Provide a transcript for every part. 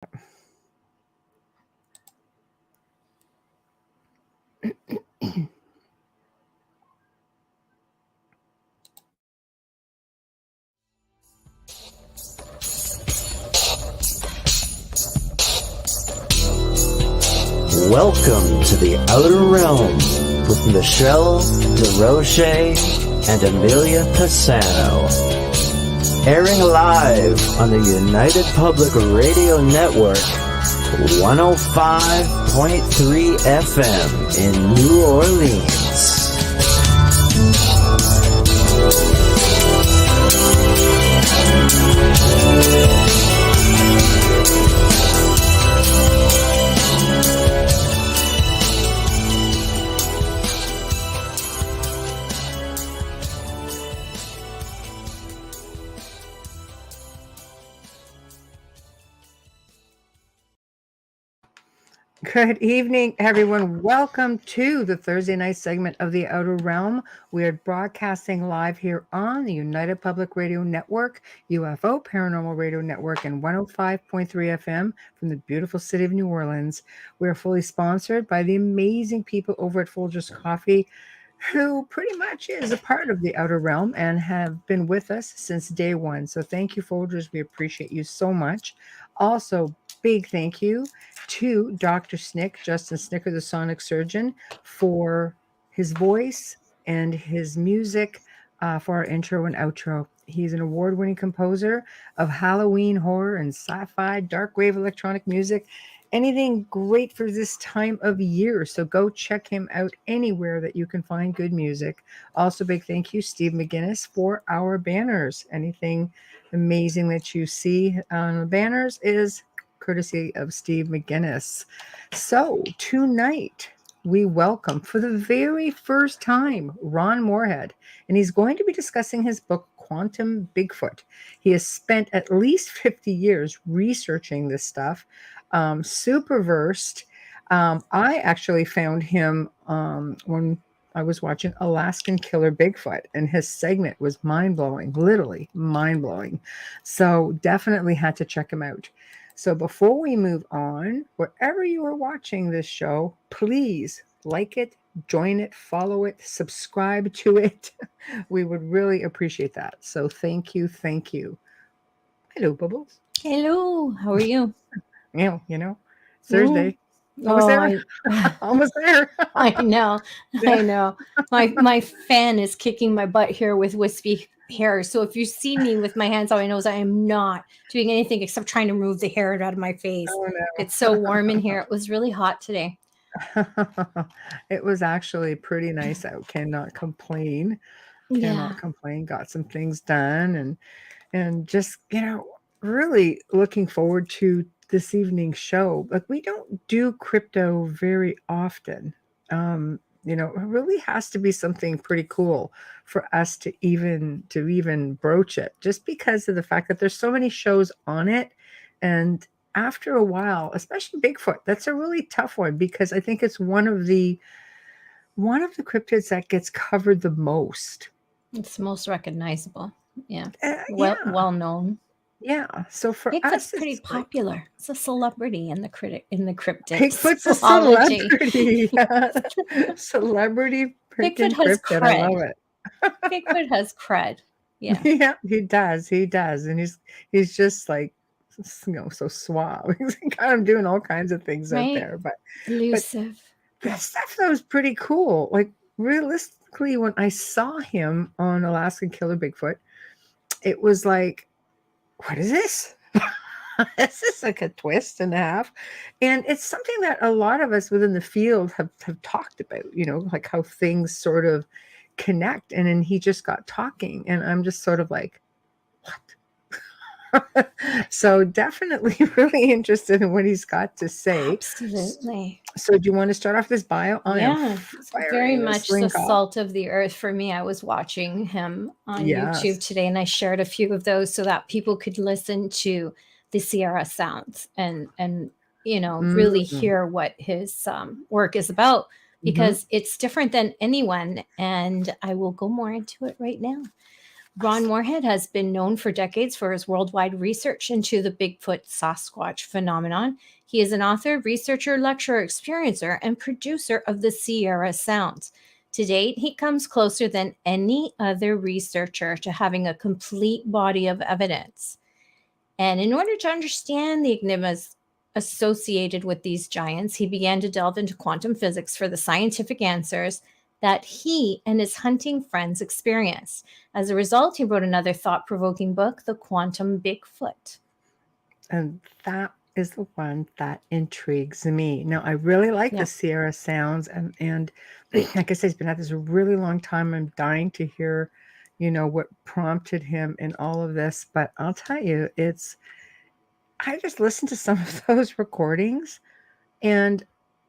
Welcome to the Outer Realm with Michelle Desrochers and Amelia Pisano. Airing live on the United Public Radio Network, 105.3 FM in New Orleans. Good evening, everyone. Welcome to the Thursday night segment of The Outer Realm. We are broadcasting live here on the United Public Radio Network, UFO Paranormal Radio Network, and 105.3 FM from the beautiful city of New Orleans. We are fully sponsored by the amazing people over at Folgers Coffee, who pretty much is a part of The Outer Realm and have been with us since day one. So thank you, Folgers. We appreciate you so much. Also, big thank you to Dr. Snick, Justin Snicker, the sonic surgeon, for his voice and his music for our intro and outro. He's an award-winning composer of Halloween horror and sci-fi, dark wave electronic music, anything great for this time of year. So go check him out anywhere that you can find good music. Also, big thank you, Steve McGinnis, for our banners. Anything amazing that you see on the banners is courtesy of Steve McGinnis. So tonight we welcome for the very first time Ron Morehead, and he's going to be discussing his book TheQuantum Bigfoot. He has spent at least 50 years researching this stuff, super versed. I actually found him when I was watching Alaskan Killer Bigfoot, and his segment was mind-blowing, literally mind-blowing. So definitely had to check him out. So before we move on, wherever you are watching this show, please like it, join it, follow it, subscribe to it. We would really appreciate that. So thank you. Thank you. Hello, Bubbles. Hello. How are you? Thursday. Almost there. Almost there. I know. I know. My fan is kicking my butt here with wispy hair. So if you see me with my hands on my nose, I am not doing anything except trying to remove the hair out of my face. Oh, no. It's so warm in here. It was really hot today. It was actually pretty nice out. Cannot complain. Cannot complain. Got some things done and just, really looking forward to this evening's show. Like, we don't do crypto very often. It really has to be something pretty cool for us to even broach it, just because of the fact that there's so many shows on it. And after a while, especially Bigfoot, that's a really tough one, because I think it's one of the cryptids that gets covered the most. It's most recognizable. Yeah. Yeah. Well known. Yeah. So for Bigfoot's us, pretty popular. It's a celebrity in the cryptid. Bigfoot's a celebrity. Celebrity freaking cryptid. I love it. Bigfoot has cred. Yeah. Yeah, he does. He does. And he's just like, so suave. He's kind of doing all kinds of things out there. But elusive. But that stuff that was pretty cool. Like, realistically, when I saw him on Alaskan Killer Bigfoot, it was like, what is this? This is like a twist and a half. And it's something that a lot of us within the field have talked about, like how things sort of connect. And then he just got talking, and I'm just sort of like, what? So definitely really interested in what he's got to say. Absolutely. So do you want to start off this bio? It's very much the salt of the earth for me. I was watching him on YouTube today, and I shared a few of those so that people could listen to the Sierra sounds and really hear what his work is about, because it's different than anyone. And I will go more into it right now. Ron Morehead has been known for decades for his worldwide research into the Bigfoot Sasquatch phenomenon. He is an author, researcher, lecturer, experiencer, and producer of the Sierra Sounds. To date, he comes closer than any other researcher to having a complete body of evidence. And in order to understand the enigmas associated with these giants, he began to delve into quantum physics for the scientific answers that he and his hunting friends experienced. As a result, he wrote another thought-provoking book, TheQuantum Bigfoot. And that is the one that intrigues me. Now, I really like the Sierra Sounds, and like I said, he's been at this a really long time. I'm dying to hear, what prompted him in all of this. But I'll tell you, I just listened to some of those recordings, and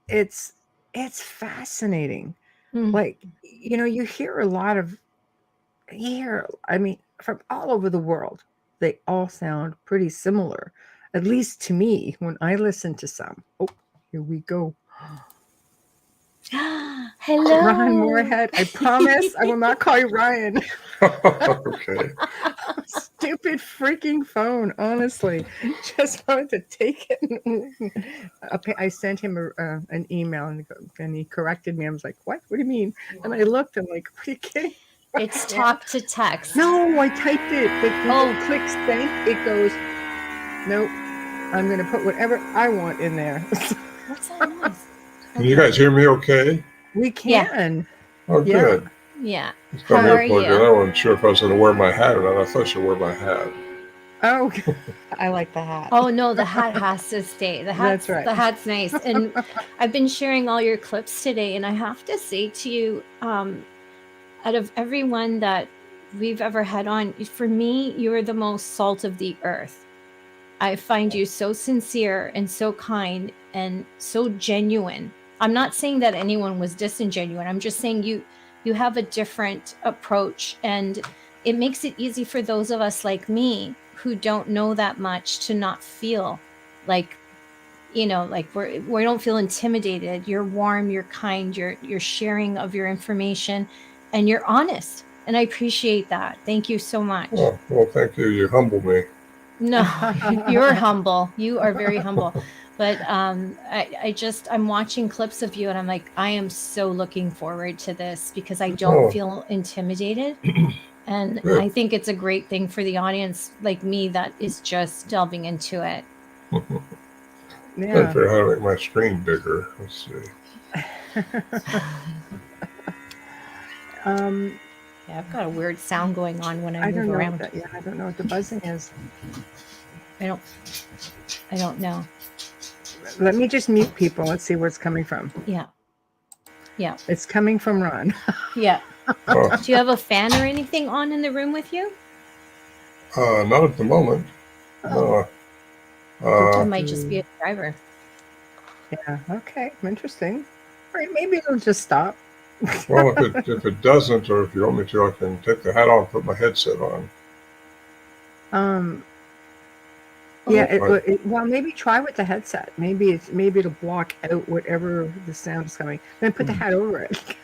it's fascinating. Like, you hear a lot of from all over the world. They all sound pretty similar, at least to me when I listen to some. Oh, here we go. Hello, Ron Morehead. I promise I will not call you Ryan. Okay. Stupid freaking phone, honestly. Just wanted to take it. I sent him an email, and he corrected me. I was like, what? What do you mean? And I looked, I'm like, what are you kidding? It's talk to text. No, I typed it. But when you click send, it goes, nope. I'm going to put whatever I want in there. What's that noise? Can you guys hear me okay? We can. Oh, good. Yeah. How are you? I wasn't sure if I was going to wear my hat or not. I thought I should wear my hat. Oh, I like the hat. Oh, no, the hat has to stay. That's right. The hat's nice. And I've been sharing all your clips today, and I have to say to you, out of everyone that we've ever had on, for me, you are the most salt of the earth. I find you so sincere and so kind and so genuine. I'm not saying that anyone was disingenuine. I'm just saying you have a different approach, and it makes it easy for those of us like me who don't know that much to not feel like, like we don't feel intimidated. You're warm, you're kind, you're sharing of your information, and you're honest. And I appreciate that. Thank you so much. Oh, well, thank you. You humble me. No, you're humble. You are very humble. But I'm watching clips of you, and I'm like, I am so looking forward to this because I don't feel intimidated. And I think it's a great thing for the audience like me that is just delving into it. Yeah. I'm trying to make my screen bigger. Let's see. Yeah, I've got a weird sound going on when I move around. I don't know what the buzzing is. I don't know. Let me just mute people. Let's see where it's coming from. Yeah. It's coming from Ron. Yeah. Do you have a fan or anything on in the room with you? Not at the moment. No. It might just be a driver. Yeah. Okay. Interesting. All right. Maybe it'll just stop. Well, if it doesn't, or if you want me to, I can take the hat off and put my headset on. Yeah. Well, maybe try with the headset. Maybe it'll block out whatever the sound is coming. Then put the hat over it.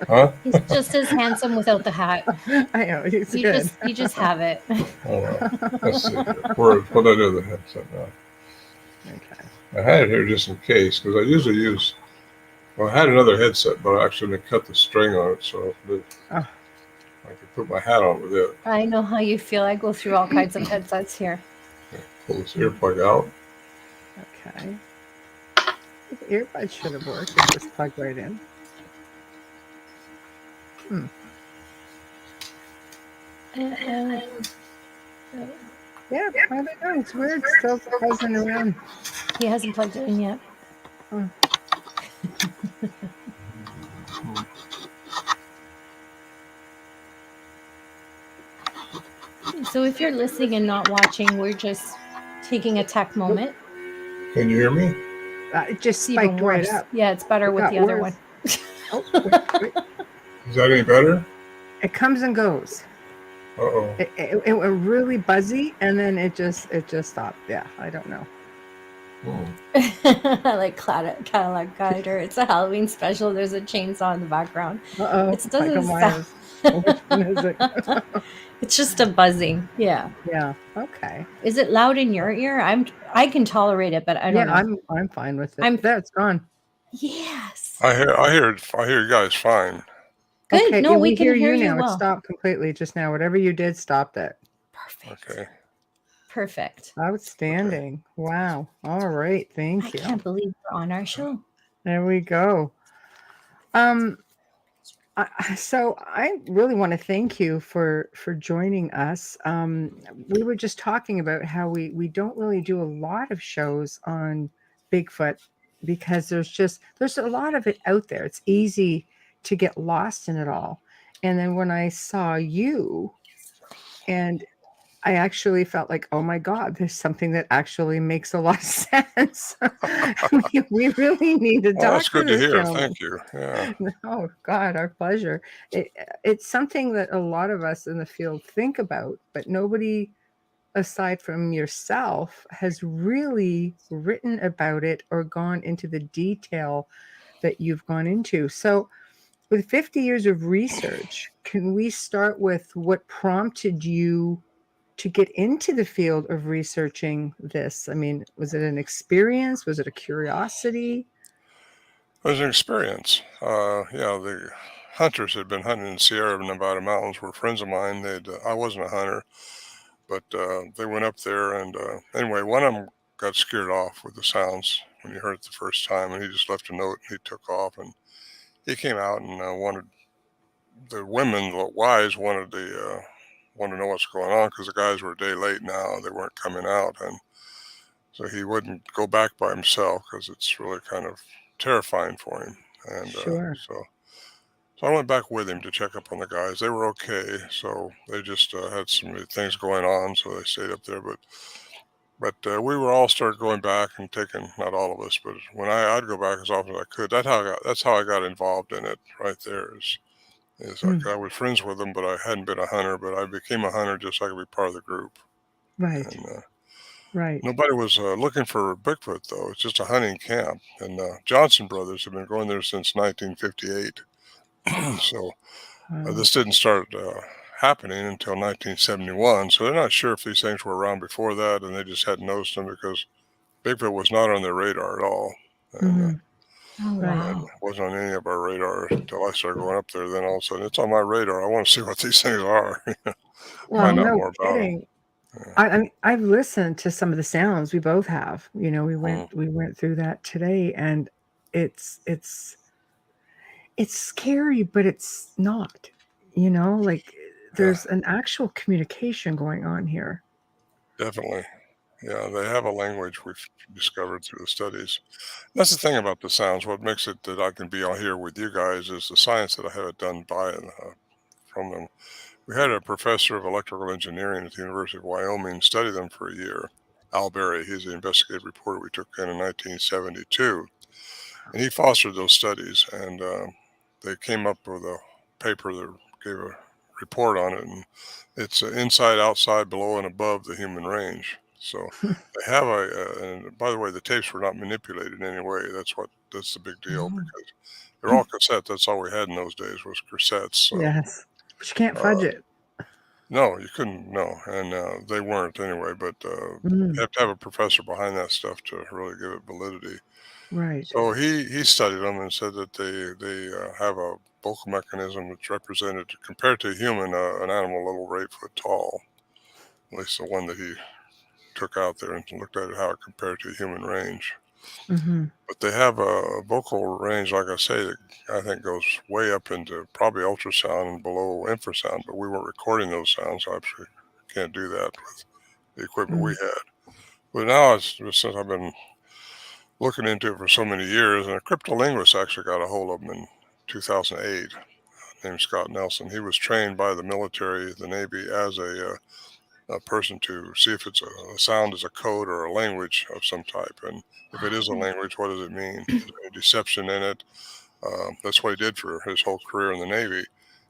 Huh? He's just as handsome without the hat. I know. You just have it. Let's see. What do I do with the headset now? Okay. I had it here just in case because I usually use. Well, I had another headset, but I actually cut the string on it, so I could put my hat on with it. I know how you feel. I go through all kinds of headsets here. Pull this earplug out. Okay. The earbuds should have worked. It just plugged right in. Yeah, I don't know. It's weird. Still buzzing around. He hasn't plugged it in yet. So if you're listening and not watching, we're just taking a tech moment. Can you hear me? It just spiked right up. Yeah, it's better with the other one. Oh, wait. Is that any better? It comes and goes. Uh-oh. It went really buzzy, and then it just stopped. Yeah, I don't know. Like Cadillac Guider. It's a Halloween special. There's a chainsaw in the background. Uh-oh. It doesn't sound. Which one is it? It's just a buzzing. Yeah. Yeah. Okay. Is it loud in your ear? I can tolerate it, but I don't know. I'm fine with it. There, it's gone. Yes. I hear you guys fine. Good. Okay, No, yeah, we can hear you now. It well. stopped completely just now. Whatever you did stopped it. Perfect. Okay. Perfect. Outstanding. Okay. Wow. All right. Thank you. I can't believe we're on our show. There we go. So I really want to thank you for joining us. We were just talking about how we don't really do a lot of shows on Bigfoot because there's a lot of it out there. It's easy to get lost in it all. And then when I saw you, and I actually felt like, oh my God, there's something that actually makes a lot of sense. we really need to talk that's good to to hear. gentleman. Thank you. Yeah. Oh God, our pleasure. It's something that a lot of us in the field think about, but nobody aside from yourself has really written about it or gone into the detail that you've gone into. So with 50 years of research, can we start with what prompted you to get into the field of researching this? I mean, was it an experience? Was it a curiosity? It was an experience. The hunters had been hunting in Sierra Nevada mountains were friends of mine. I wasn't a hunter, but they went up there, and anyway, one of them got scared off with the sounds when he heard it the first time, and he just left a note, and he took off, and he came out and wanted the women, the wives, wanted to know what's going on because the guys were a day late now. They weren't coming out, and so he wouldn't go back by himself because it's really kind of terrifying for him. And Sure. so I went back with him to check up on the guys. They were okay, so they just had some things going on, so they stayed up there. But we were all started going back and taking, not all of us, but when I'd go back as often as I could. That's how I got involved in it. Right there is like I was friends with them, but I hadn't been a hunter. But I became a hunter just so I could be part of the group. Right. And, right. Nobody was looking for Bigfoot though. It's just a hunting camp, and Johnson brothers have been going there since 1958. So this didn't start happening until 1971. So they're not sure if these things were around before that, and they just hadn't noticed them because Bigfoot was not on their radar at all. And, Oh, wow. and it wasn't on any of our radar until I started going up there. Then all of a sudden, it's on my radar. I want to see what these things are. Well, Find out no more about them. kidding. I mean, I've listened to some of the sounds. We both have. You know, we went through that today, and it's scary, but it's not. You know, like there's an actual communication going on here. Definitely. Yeah, they have a language we've discovered through the studies. That's the thing about the sounds. What makes it that I can be on here with you guys is the science that I have it done by from them. We had a professor of electrical engineering at the University of Wyoming study them for a year. Al Berry, he's the investigative reporter we took in 1972. And he fostered those studies, and they came up with a paper that gave a report on it, and it's inside, outside, below, and above the human range. So they have and by the way, the tapes were not manipulated in any way. That's the big deal because they're all cassettes. That's all we had in those days was cassettes. So, yes, but you can't fudge it. No, you couldn't. No, and they weren't anyway. But you have to have a professor behind that stuff to really give it validity. Right. So he studied them and said that they have a vocal mechanism that's represented compared to a human, an animal a little 8 foot tall. At least the one that he took out there and looked at it, how it compared to human range. But they have a vocal range, like I say, that I think goes way up into probably ultrasound and below infrasound. But we weren't recording those sounds, so I can't do that with the equipment we had. But now, since I've been looking into it for so many years, and a cryptolinguist actually got a hold of him in 2008, named Scott Nelson. He was trained by the military, the Navy, as a person to see if it's a sound is a code or a language of some type. And if it is a language, what does it mean? Is there any deception in it? That's what he did for his whole career in the Navy.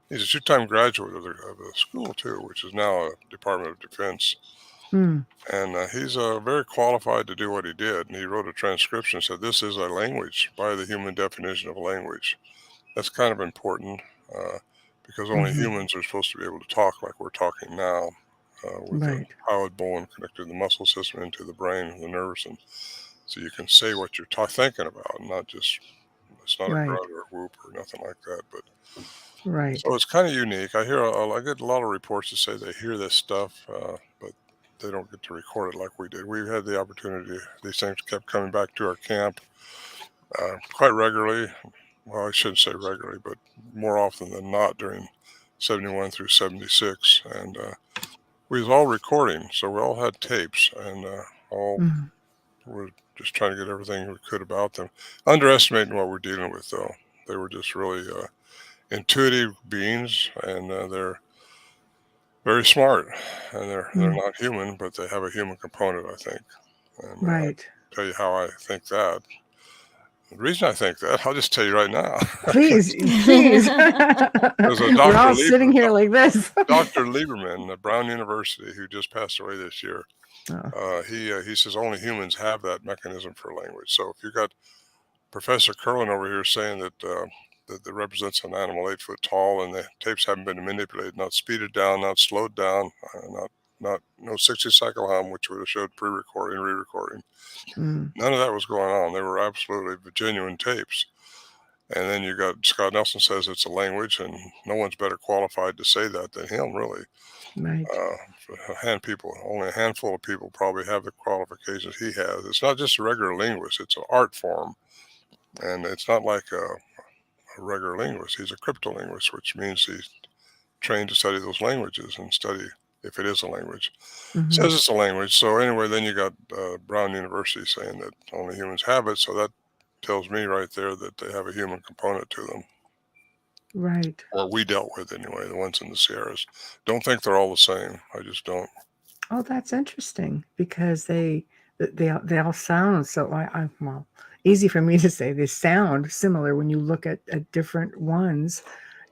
He's a two-time graduate of the school, too, which is now a Department of Defense. And he's very qualified to do what he did. And he wrote a transcription and said, this is a language by the human definition of a language. That's kind of important. because only humans are supposed to be able to talk like we're talking now, with the hyoid bone connected to the muscle system into the brain and the nerves, and so you can say what you're thinking about, not just, it's not a grunt or a whoop or nothing like that, but so it's kind of unique. I get a lot of reports that say they hear this stuff, but they don't get to record it like we did. We've had the opportunity. These things kept coming back to our camp quite regularly. Well, I shouldn't say regularly, but more often than not during 71 through 76. And we was all recording, so we all had tapes, and all were just trying to get everything we could about them. Underestimating what we're dealing with, though. They were just really intuitive beings, and they're very smart, and they're not human, but they have a human component, I think. And I'll tell you how I think that. The reason I think that, I'll just tell you right now. Please. There's a Dr. We're all sitting here like this. Dr. Lieberman at Brown University, who just passed away this year, he says only humans have that mechanism for language. So if you got Professor Curlin over here saying that that represents an animal 8 foot tall, and the tapes haven't been manipulated, not speeded down, not slowed down, no 60-cycle hum, which would have showed pre-recording, re-recording. None of that was going on. They were absolutely genuine tapes. And then you got Scott Nelson says it's a language, and no one's better qualified to say that than him, really. Right. Only a handful of people probably have the qualifications he has. It's not just a regular linguist; it's an art form, and it's not like a regular linguist. He's a cryptolinguist, which means he's trained to study those languages and study if it is a language. Says it's a language. So anyway, then you got Brown University saying that only humans have it. So that tells me right there that they have a human component to them. Right. Or we dealt with anyway, the ones in the Sierras. Don't think they're all the same. I just don't. Oh, that's interesting, because they all sound so. Well, easy for me to say. They sound similar when you look at different ones.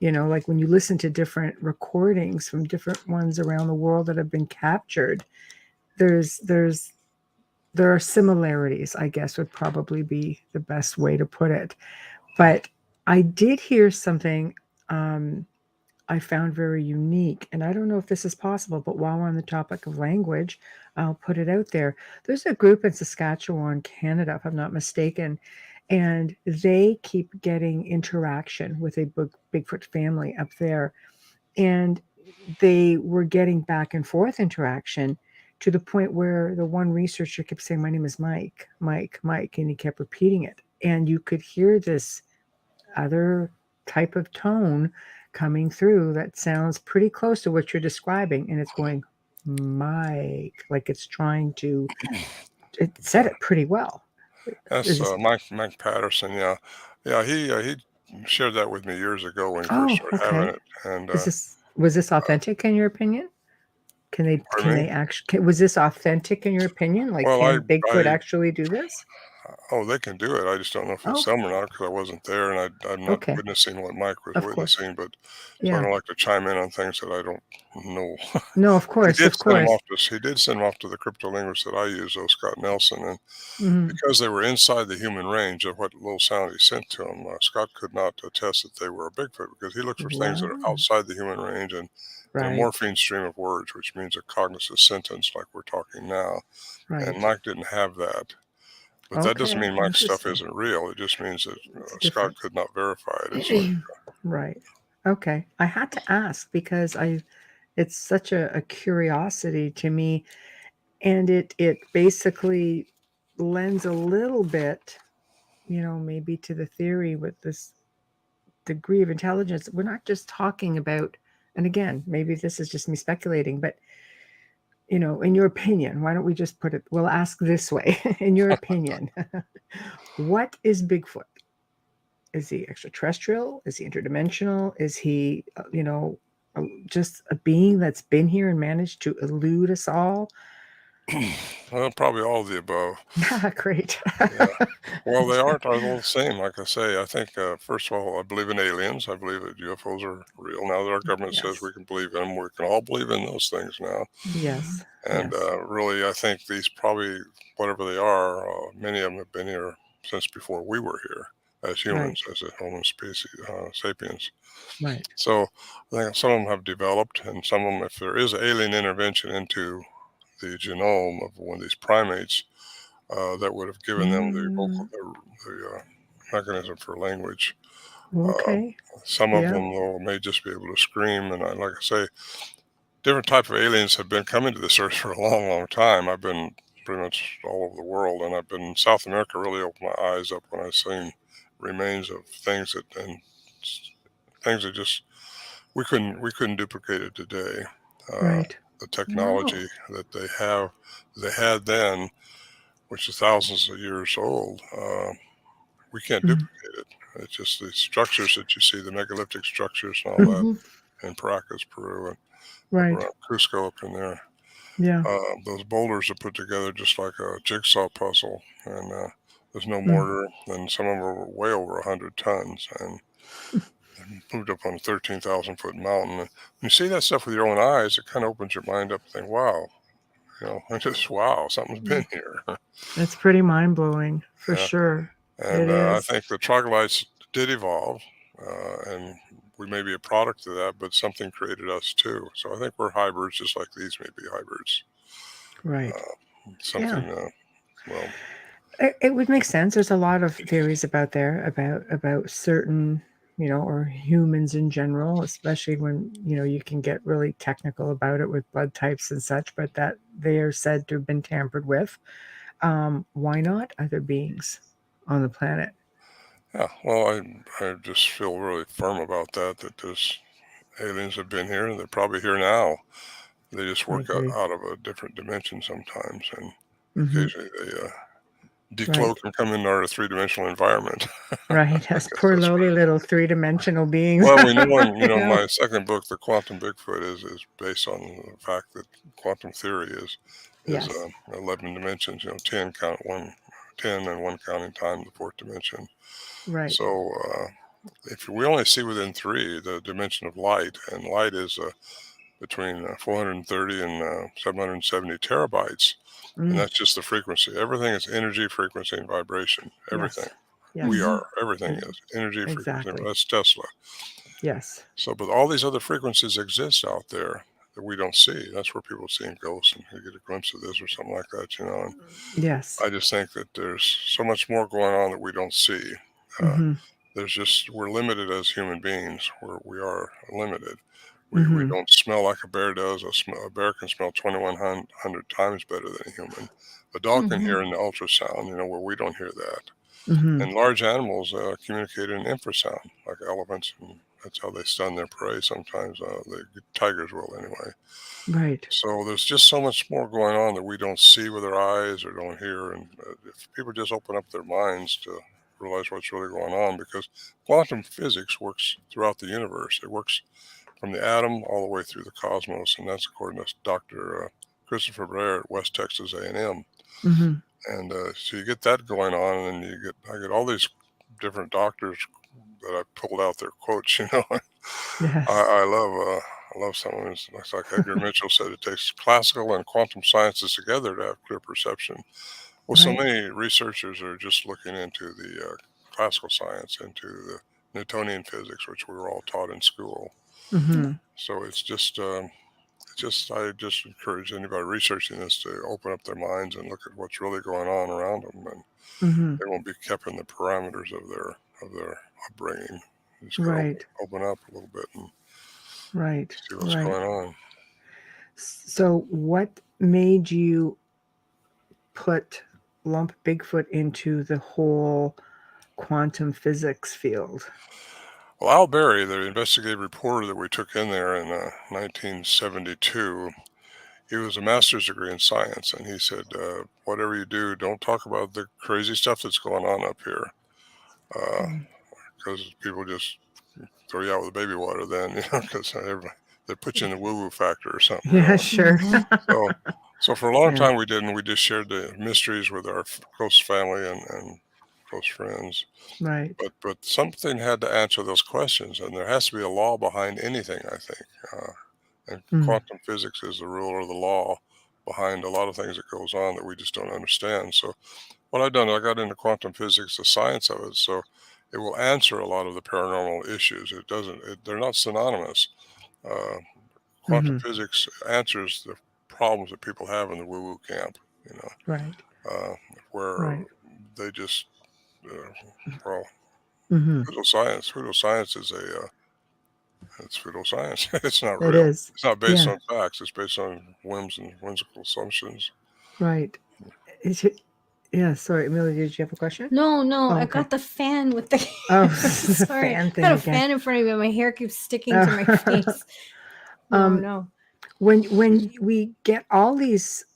Like when you listen to different recordings from different ones around the world that have been captured, there are similarities, I guess, would probably be the best way to put it. But I did hear something I found very unique, and I don't know if this is possible, but while we're on the topic of language, I'll put it out there. There's a group in Saskatchewan, Canada, if I'm not mistaken, and they keep getting interaction with a Bigfoot family up there. And they were getting back and forth interaction to the point where the one researcher kept saying, "My name is Mike, Mike, Mike," and he kept repeating it. And you could hear this other type of tone coming through that sounds pretty close to what you're describing. And it's going, Mike, like it's trying to, it said it pretty well. That's Mike Patterson. Yeah. He shared that with me years ago when he first started having it. And was this authentic in your opinion? Can they actually, was this authentic in your opinion? Like, can Bigfoot actually do this? Oh, they can do it. I just don't know if it's them or not, because I wasn't there, and I'm not witnessing what Mike was witnessing. But so I don't like to chime in on things that I don't know. No, of course, he did send him off to the cryptolinguist that I use, though, Scott Nelson, and because they were inside the human range of what little sound he sent to him, Scott could not attest that they were a Bigfoot, because he looks for things that are outside the human range and the morphine stream of words, which means a cognitive sentence like we're talking now. And Mike didn't have that. But that doesn't mean Mike's stuff isn't real. It just means that Scott could not verify it. Right. Okay. I had to ask because it's such a curiosity to me. And it basically lends a little bit, maybe to the theory with this degree of intelligence. We're not just talking about, and again, maybe this is just me speculating, but in your opinion, why don't we just put it, we'll ask this way. In your opinion, what is Bigfoot? Is he extraterrestrial? Is he interdimensional? Is he, just a being that's been here and managed to elude us all? Well, probably all of the above. Great. Yeah. Well, they aren't all the same. Like I say, I think, first of all, I believe in aliens. I believe that UFOs are real. Now that our government says we can believe in them, we can all believe in those things now. Yes. And really, I think these probably, whatever they are, many of them have been here since before we were here. as humans, as a Homo species, sapiens. Right. So I think some of them have developed, and some of them, if there is alien intervention into the genome of one of these primates, that would have given them the mechanism for language. Okay. Some of them, though, may just be able to scream. And like I say, different type of aliens have been coming to this earth for a long, long time. I've been pretty much all over the world, and I've been in South America. Really opened my eyes up when I seen remains of things that just we couldn't duplicate it today. Right. The technology that they had then, which is thousands of years old, we can't duplicate it. It's just the structures that you see, the megalithic structures and all that in Paracas, Peru, and up around Cusco up in there. Yeah. Those boulders are put together just like a jigsaw puzzle, and there's no mortar, and some of them are way over 100 tons, and moved up on a 13,000-foot mountain. And when you see that stuff with your own eyes, it kind of opens your mind up and think, wow, wow, something's been here. That's pretty mind-blowing, for sure. And I think the troglodytes did evolve, and we may be a product of that, but something created us too. So I think we're hybrids, just like these may be hybrids. Right. Well, it would make sense. There's a lot of theories about certain, or humans in general, especially when, you can get really technical about it with blood types and such, but that they are said to have been tampered with. Why not other beings on the planet? Yeah, well, I just feel really firm about that those aliens have been here, and they're probably here now. They just work out of a different dimension sometimes, and occasionally they decloak and come into our three-dimensional environment. Right, as poor lowly little three-dimensional beings. Well, we know, my second book, TheQuantum Bigfoot, is based on the fact that quantum theory is 11 dimensions. 10 and one counting time, the fourth dimension. Right. So if we only see within three, the dimension of light, and light is between 430 and 770 terabytes, and that's just the frequency. Everything is energy, frequency, and vibration. Everything. Yes. We are. Everything is energy, frequency. That's Tesla. Yes. So, but all these other frequencies exist out there that we don't see. That's where people see ghosts, and you get a glimpse of this or something like that, And yes. I just think that there's so much more going on that we don't see. We're limited as human beings. We are limited. We don't smell like a bear does. A bear can smell 2,100 times better than a human. A dog can hear in the ultrasound, where we don't hear that. And large animals communicate in infrasound, like elephants, and that's how they stun their prey. Sometimes the tigers will anyway. Right. So there's just so much more going on that we don't see with our eyes or don't hear. And if people just open up their minds to realize what's really going on, because quantum physics works throughout the universe. It works from the atom all the way through the cosmos, and that's according to Dr. Christopher Blair at West Texas A&M. And so you get that going on, and then I get all these different doctors that I pulled out their quotes. Yes. I love some of them. It's like Edgar Mitchell said, it takes classical and quantum sciences together to have clear perception. Well, so many researchers are just looking into the classical science, into the Newtonian physics, which we were all taught in school. So it's just I just encourage anybody researching this to open up their minds and look at what's really going on around them, and they won't be kept in the parameters of their upbringing. Just open up a little bit and see what's going on. So what made you lump Bigfoot into the whole quantum physics field? Well, Al Berry, the investigative reporter that we took in there in 1972, he was a master's degree in science, and he said, whatever you do, don't talk about the crazy stuff that's going on up here, because people just throw you out with the baby water then, because they put you in the woo-woo factor or something. Yeah, sure. So for a long time we didn't. We just shared the mysteries with our close family and close friends. Right. But something had to answer those questions, and there has to be a law behind anything, I think. And quantum physics is the rule or the law behind a lot of things that goes on that we just don't understand. So what I've done, I got into quantum physics, the science of it. So it will answer a lot of the paranormal issues. It doesn't. They're not synonymous. Quantum physics answers the problems that people have in the woo-woo camp. Right. Where they just well, pseudoscience is it's pseudoscience. It's not real. It's not based on facts. It's based on whims and whimsical assumptions. Right. Yeah, sorry, Amelia, did you have a question? No, I got the fan with the sorry, fan thing I got a fan in front of me, and my hair keeps sticking to my face. No. When we get all these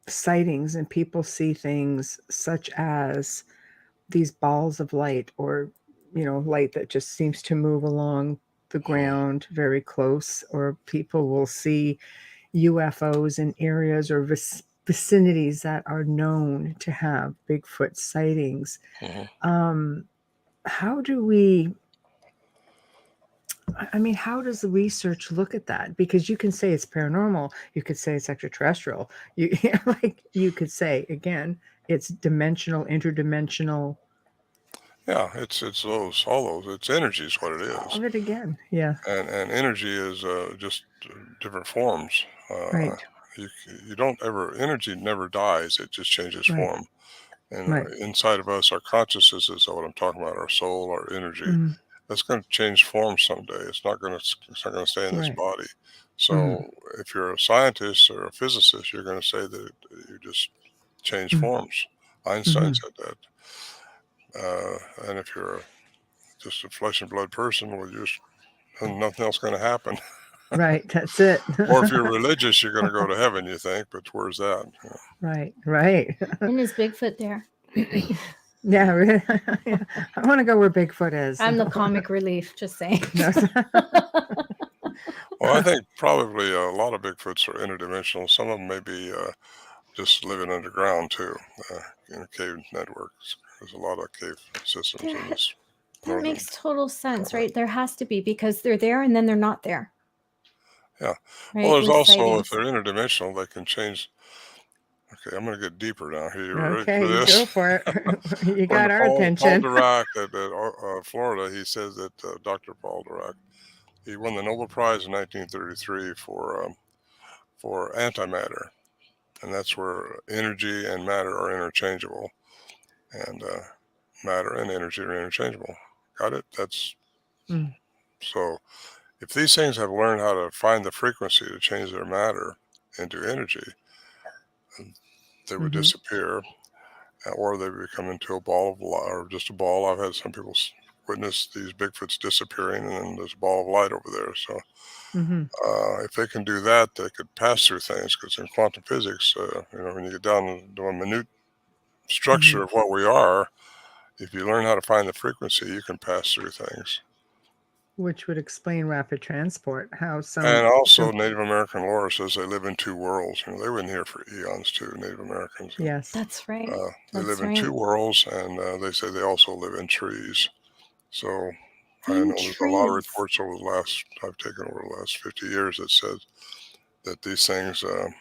sightings and people see things such as these balls of light, or light that just seems to move along the ground very close, or people will see UFOs in areas or vicinities that are known to have Bigfoot sightings. How do we, how does the research look at that? Because you can say it's paranormal, you could say it's extraterrestrial, you could say, again, it's dimensional, interdimensional. Yeah, it's all those. It's energy is what it is. All of it again, yeah. And energy is just different forms. Right. You don't ever, energy never dies. It just changes form. And inside of us, our consciousness is what I'm talking about. Our soul, our energy. That's going to change form someday. It's not going to stay in this body. So if you're a scientist or a physicist, you're going to say that you just change forms. Einstein said that. And if you're just a flesh and blood person, well, nothing else going to happen. Right, that's it. Or if you're religious, you're going to go to heaven, you think, but where's that? Right. And is Bigfoot there? Yeah, really. I want to go where Bigfoot is. I'm the comic relief, just saying. Well, I think probably a lot of Bigfoots are interdimensional. Some of them may be just living underground, too, in cave networks. There's a lot of cave systems in this. That makes total sense, right? There has to be, because they're there and then they're not there. Yeah. Right? Well, there's also, sightings. If they're interdimensional, they can change. Okay, I'm going to get deeper now. Are you ready for this? Go for it. You got our attention. Paul Dirac at Florida, he says that Dr. Paul Dirac, he won the Nobel Prize in 1933 for antimatter. And that's where energy and matter are interchangeable. And matter and energy are interchangeable. Got it? That's so. If these things have learned how to find the frequency to change their matter into energy, they would disappear, or they would become into a ball of light, or just a ball. I've had some people witness these Bigfoots disappearing, and then there's a ball of light over there. So if they can do that, they could pass through things, because in quantum physics, when you get down to a minute structure of what we are, if you learn how to find the frequency, you can pass through things. Which would explain rapid transport. And also Native American lore says they live in two worlds. They have been here for eons too, Native Americans. Yes. That's right. They live in two worlds, and they say they also live in trees. So I know there's a lot of reports I've taken over the last 50 years that says that these things go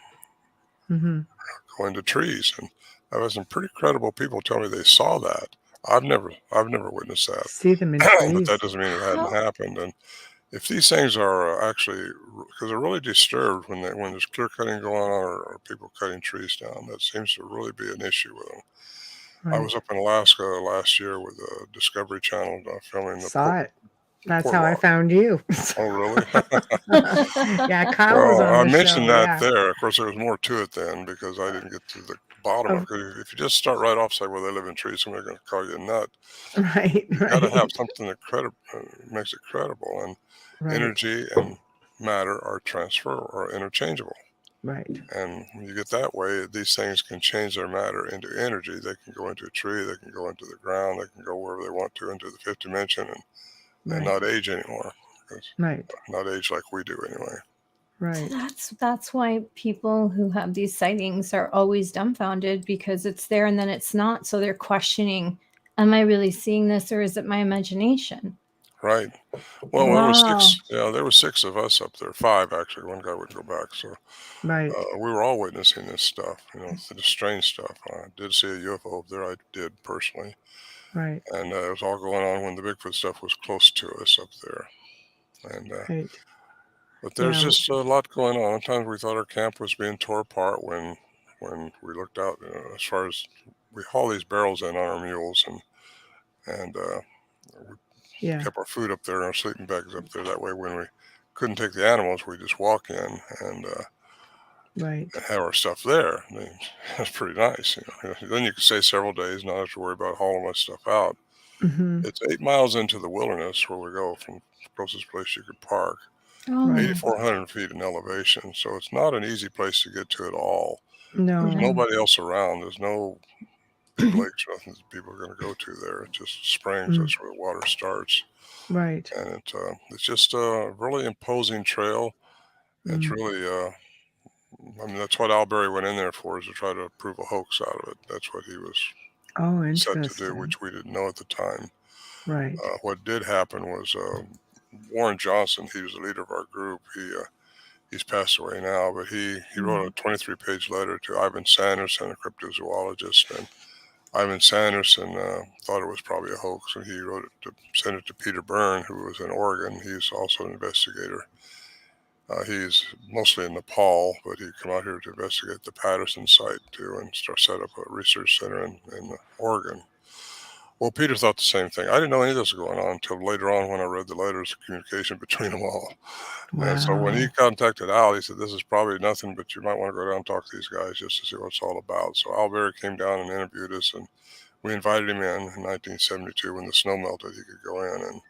into trees. And I've had some pretty credible people tell me they saw that. I've never witnessed that. See them in trees. But that doesn't mean it hadn't happened. And if these things are actually, because they're really disturbed when there's clear cutting going on, or people cutting trees down, that seems to really be an issue with them. Right. I was up in Alaska last year with the Discovery Channel filming the. Saw it. That's how I found you. Oh, really? Yeah, Kyle was on the I mentioned show, that there. Of course, there was more to it then, because I didn't get to the bottom of it. If you just start right off, say, well, they live in trees, somebody's going to call you a nut. Right. You got to have something that makes it credible. And energy and matter are interchangeable. Right. And when you get that way, these things can change their matter into energy. They can go into a tree, they can go into the ground, they can go wherever they want to, into the fifth dimension, and not age anymore. Right. Not age like we do anyway. Right. That's why people who have these sightings are always dumbfounded, because it's there and then it's not. So they're questioning, am I really seeing this, or is it my imagination? Right. Well, Wow. there were 6 of us up there, 5 actually. One guy would go back. So Right. we were all witnessing this stuff, the strange stuff. I did see a UFO up there. I did personally, Right. and it was all going on when the Bigfoot stuff was close to us up there. And Right. but there's Yeah. just a lot going on. Sometimes we thought our camp was being tore apart when we looked out. As far as we haul these barrels in on our mules, and we Yeah. kept our food up there and our sleeping bags up there. That way, when we couldn't take the animals, we just walk in and Right. have our stuff there. I mean, that's pretty nice. Then you can stay several days, not have to worry about hauling my stuff out. Mm-hmm. It's 8 miles into the wilderness where we go from the closest place you could park. Oh, Right. 8,400 feet in elevation, so it's not an easy place to get to at all. No. There's nobody else around. There's no big lakes or nothing that people are going to go to there. It's just springs. That's where the water starts. Right. And it's just a really imposing trail. It's really, I mean, that's what Al Berry went in there for, is to try to prove a hoax out of it. That's what he was set to do, which we didn't know at the time. Right. What did happen was Warren Johnson, he was the leader of our group. He's passed away now, but he wrote a 23-page letter to Ivan Sanderson, a cryptozoologist, and Ivan Sanderson thought it was probably a hoax, and he sent it to Peter Byrne, who was in Oregon. He's also an investigator. He's mostly in Nepal, but he'd come out here to investigate the Patterson site too, and set up a research center in Oregon. Well, Peter thought the same thing. I didn't know any of this was going on until later on when I read the letters of communication between them all. Wow. And so when he contacted Al, he said, "This is probably nothing, but you might want to go down and talk to these guys just to see what it's all about." So Al Berry came down and interviewed us, and we invited him in 1972 when the snow melted. He could go in, and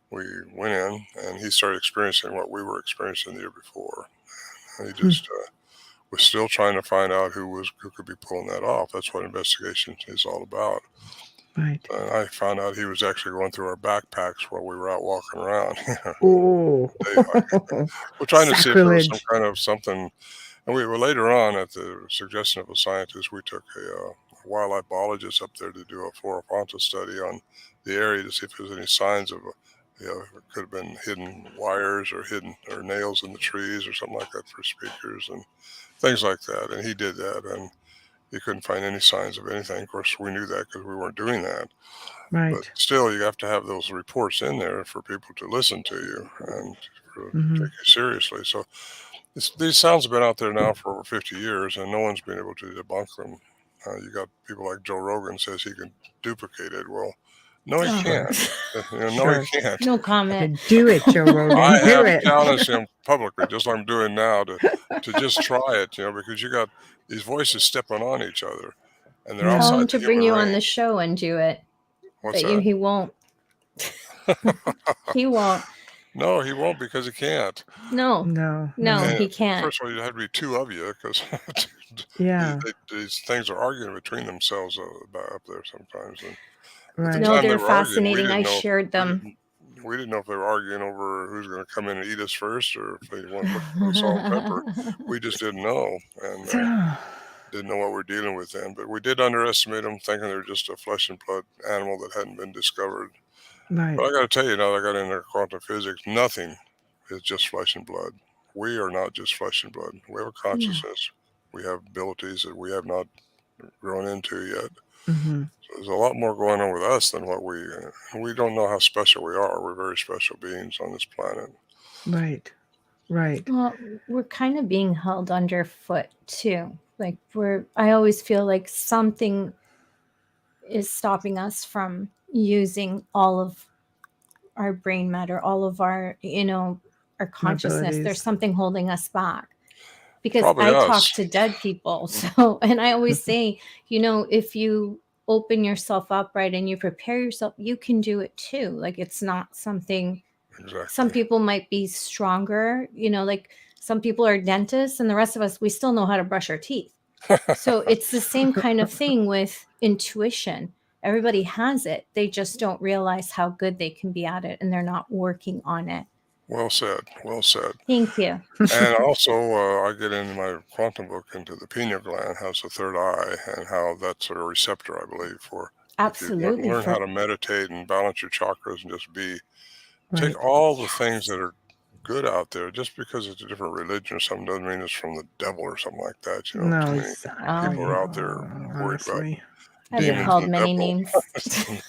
we went in, and he started experiencing what we were experiencing the year before. And he just was still trying to find out who could be pulling that off. That's what investigation is all about. Right. And I found out he was actually going through our backpacks while we were out walking around. Oh. We're trying to see if there was some Sacrilege. kind of something. And we were later on, at the suggestion of a scientist, we took a wildlife biologist up there to do a flora fauna study on the area to see if there's any signs of, it could have been hidden wires or nails in the trees or something like that for speakers and things like that. And he did that, and he couldn't find any signs of anything. Of course, we knew that because we weren't doing that. Right. But still, you have to have those reports in there for people to listen to you and take you seriously. So these sounds have been out there now for over 50 years, and no one's been able to debunk them. You got people like Joe Rogan says he can duplicate it. Well, no, he can't. No, he can't. No comment. Do it, Joe Rogan. I Do have it. challenged him publicly, just like I'm doing now, to just try it, because you got these voices stepping on each other, and they're Tell outside him the to bring human you on the range. show and do it. What's But that? he won't. He won't. No, he won't, because he can't. No, And he can't. First of all, you'd have to be 2 of you, because these things are arguing between themselves up there sometimes. And Right. at the No, time they're they were arguing, fascinating. I shared them. We didn't know if they were arguing over who's going to come in and eat us first, or if they want to look for the salt and pepper. We just didn't know, and didn't know what we're dealing with then. But we did underestimate them, thinking they're just a flesh and blood animal that hadn't been discovered. Right. But I got to tell you, now that I got into quantum physics, nothing is just flesh and blood. We are not just flesh and blood. We have a consciousness. We have abilities that we have not grown into yet. Mm-hmm. So there's a lot more going on with us than what we don't know how special we are. We're very special beings on this planet. Right. Right. Well, we're kind of being held underfoot too. Like I always feel like something is stopping us from using all of our brain matter, all of our, our consciousness. Abilities. There's something holding us back. Because Probably I us. talk to dead people. So, and I always say, if you open yourself up, right, and you prepare yourself, you can do it too. Like, it's not something, Exactly. Some people might be stronger, like some people are dentists, and the rest of us, we still know how to brush our teeth. So it's the same kind of thing with intuition. Everybody has it. They just don't realize how good they can be at it, and they're not working on it. Well said. Well said. Thank you. And also, I get in my quantum book into the pineal gland has a third eye, and how that's a receptor, I believe, for Absolutely. if you learn how to meditate and balance your chakras and just be take all the things that are good out there. Just because it's a different religion or something doesn't mean it's from the devil or something like that. You know, No, too many exactly. people are out there worried about I've been demons called and many devil. names.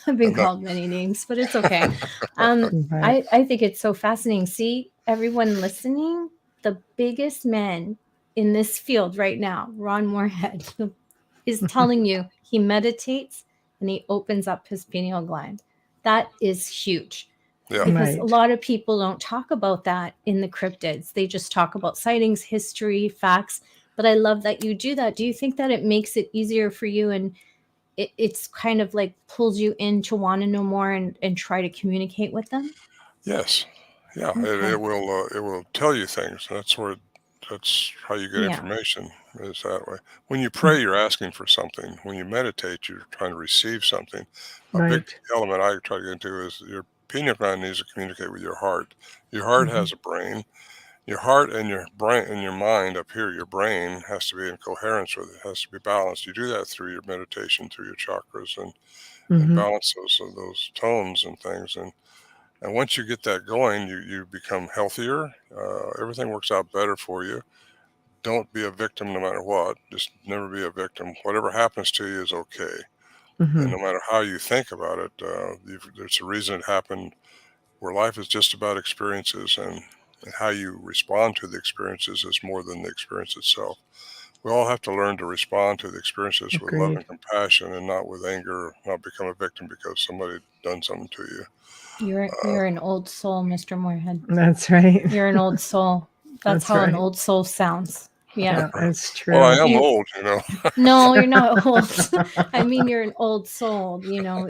I've been called many names, but it's okay. I think it's so fascinating. See, everyone listening, the biggest man in this field right now, Ron Morehead, is telling you he meditates and he opens up his pineal gland. That is huge. Yeah. Because a lot of people don't talk about that in the cryptids. They just talk about sightings, history, facts. But I love that you do that. Do you think that it makes it easier for you, and it's kind of like pulls you in to want to know more and try to communicate with them? Yes. Yeah. It will tell you things. That's how you get information, is that way. When you pray, you're asking for something. When you meditate, you're trying to receive something. A big element I try to get into is your pineal gland needs to communicate with your heart. Your heart has a brain. Your heart and your brain and your mind up here, your brain has to be in coherence with it, has to be balanced. You do that through your meditation, through your chakras, and balance those tones and things. And once you get that going, you become healthier. Everything works out better for you. Don't be a victim no matter what. Just never be a victim. Whatever happens to you is okay. And no matter how you think about it, there's a reason it happened. Where life is just about experiences, and how you respond to the experiences is more than the experience itself. We all have to learn to respond to the experiences with love and compassion, and not with anger, not become a victim because somebody done something to you. You're an old soul, Mr. Morehead. That's right. You're an old soul. That's how an old soul sounds. Yeah, that's true. Well, I am old, you know. No, you're not old. I mean, you're an old soul. You know,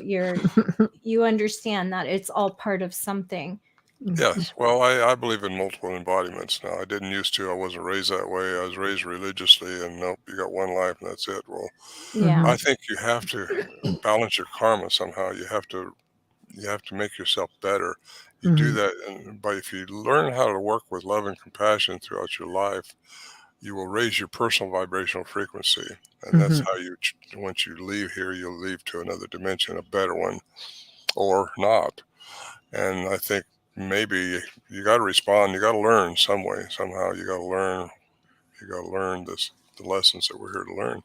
you understand that it's all part of something. Yes. Well, I believe in multiple embodiments now. I didn't used to. I wasn't raised that way. I was raised religiously, and nope, you got one life and that's it. Well, I think you have to balance your karma somehow. You have to make yourself better. You do that, but if you learn how to work with love and compassion throughout your life, you will raise your personal vibrational frequency, and that's how once you leave here, you'll leave to another dimension, a better one, or not. And I think maybe you got to respond. You got to learn some way, somehow. You got to learn. You got to learn the lessons that we're here to learn.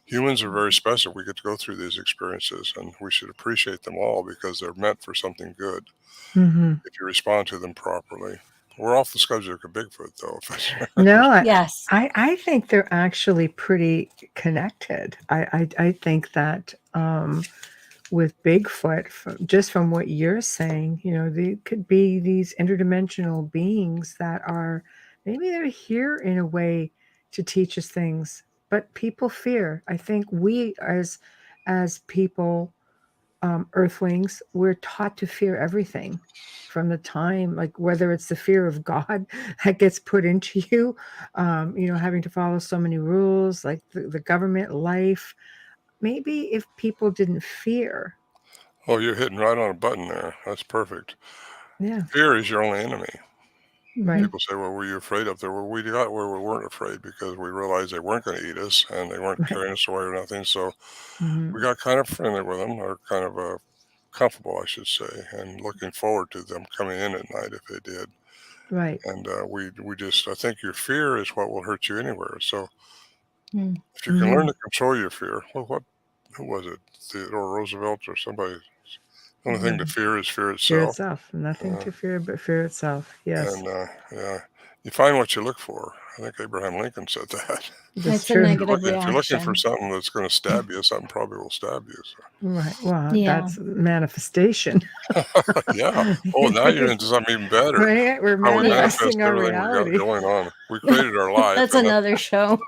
Humans are very special. We get to go through these experiences, and we should appreciate them all because they're meant for something good if you respond to them properly. We're off the subject of Bigfoot, though. No, yes, I think they're actually pretty connected. I think that with Bigfoot, just from what you're saying, you know, they could be these interdimensional beings that are maybe they're here in a way to teach us things, but people fear. I think we as people, earthlings, we're taught to fear everything from the time, like whether it's the fear of God that gets put into you, you know, having to follow so many rules, like the government, life. Maybe if people didn't fear. Oh, you're hitting right on a button there. That's perfect. Yeah. Fear is your only enemy. Right. People say, well, were you afraid up there? Well, we got where we weren't afraid because we realized they weren't going to eat us and they weren't carrying us away or nothing. So we got kind of friendly with them, or kind of comfortable, I should say, and looking forward to them coming in at night if they did. Right. And we just, I think your fear is what will hurt you anywhere. So if you can learn to control your fear, well, who was it? Theodore Roosevelt or somebody? The only thing to fear is fear itself. Fear itself. Nothing to fear but fear itself. Yes. And you find what you look for. I think Abraham Lincoln said that. That's a true. negative If you're looking reaction. for something that's going to stab you, something probably will stab you. So. Right. Well, Yeah. that's manifestation. Yeah. Oh, now you're into something even better. Right? We're How we manifest manifesting our everything we reality. got going on. We created our life. That's another show.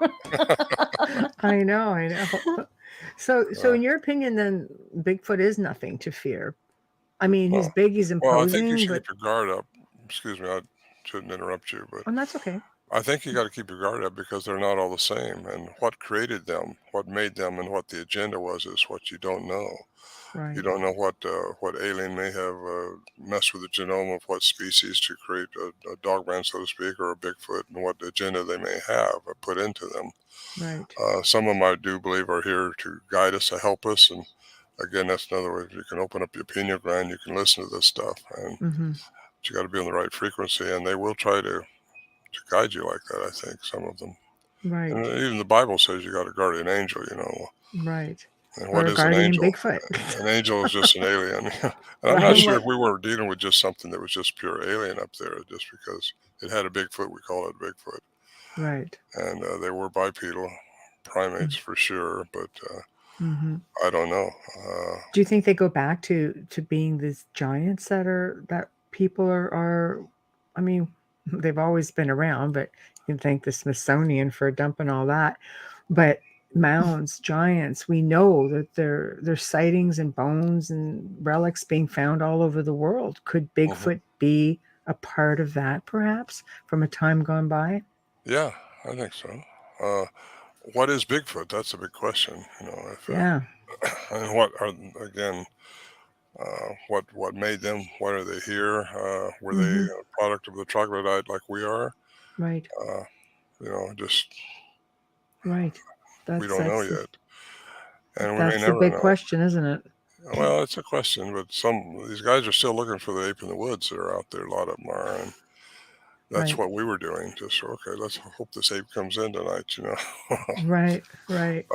I know. So in your opinion, then Bigfoot is nothing to fear. I mean, he's big, he's imposing. Well, I think you should keep your guard up. Excuse me, I shouldn't interrupt you, but that's okay. I think you got to keep your guard up because they're not all the same. And what created them, what made them, and what the agenda was is what you don't know. Right. You don't know what alien may have messed with the genome of what species to create a dogman, so to speak, or a Bigfoot, and what agenda they may have put into them. Right. Some of them I do believe are here to guide us, to help us. And again, that's another way. You can open up your pineal gland, you can listen to this stuff. And But you got to be on the right frequency, and they will try to guide you like that, I think, some of them. Right. And even the Bible says you got a guardian angel, Right. And Or what a is an guardian angel? Bigfoot. An angel is just an alien. And I'm not Right. sure if we were dealing with just something that was just pure alien up there, just because it had a Bigfoot, we call it Bigfoot. Right. And they were bipedal primates for sure, but I don't know. Do you think they go back to being these giants that people are? I mean, they've always been around, but you can thank the Smithsonian for dumping all that. But mounds, giants, we know that there's sightings and bones and relics being found all over the world. Could Bigfoot be a part of that, perhaps, from a time gone by? Yeah, I think so. What is Bigfoot? That's a big question. Yeah. And what are, again, what made them? Why are they here? Were they a product of the troglodyte like we are? Right. Just Right. we don't know That's yet, and we may that's the never big know. question, isn't it? Well, it's a question, but these guys are still looking for the ape in the woods that are out there. A lot of them are, and that's Right. what we were doing. Just okay, let's hope this ape comes in tonight. Right. Right.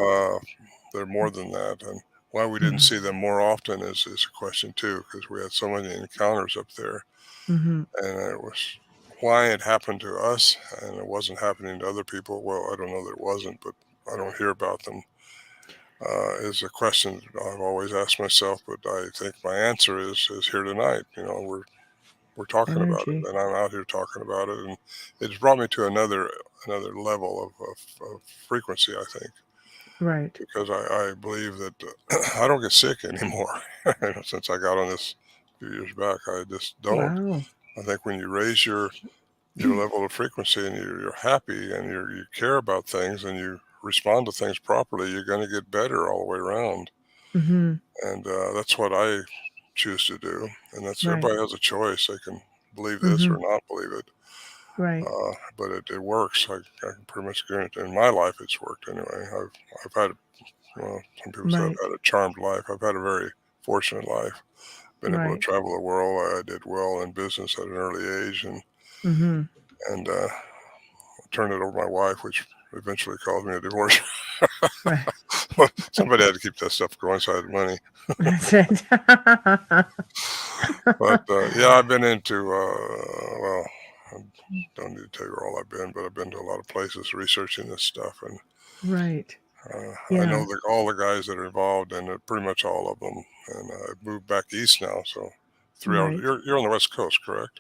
They're more than that, and why we didn't see them more often is a question too, because we had so many encounters up there, Mm-hmm. and it was why it happened to us and it wasn't happening to other people. Well, I don't know that it wasn't, but I don't hear about them. Is a question I've always asked myself, but I think my answer is here tonight. We're talking about it, Energy. and I'm out here talking about it, and it's brought me to another level of frequency, I think, Right. because I believe that I don't get sick anymore. Since I got on this a few years back, I just don't. Wow. I think when you raise your level of frequency and you're happy and you care about things and you respond to things properly, you're going to get better all the way around. Mm-hmm. And that's what I choose to do. And that's Right. everybody has a choice. They can believe this Mm-hmm. or not believe it. Right. But it works. I can pretty much guarantee. In my life, it's worked anyway. I've had, some people say Right. I've had a charmed life. I've had a very fortunate life. Been able to Right. travel the world. I did well in business at an early age, and Mm-hmm. turned it over to my wife, which eventually caused me a divorce. Right. Somebody had to keep that stuff going, so I had money. That's it. But yeah, I've been into well, I don't need to tell you where all I've been, but I've been to a lot of places researching this stuff, and Right. I know all the guys that are involved, and pretty much all of them. And I've moved back east now, so 3 hours. Right. You're on the West Coast, correct?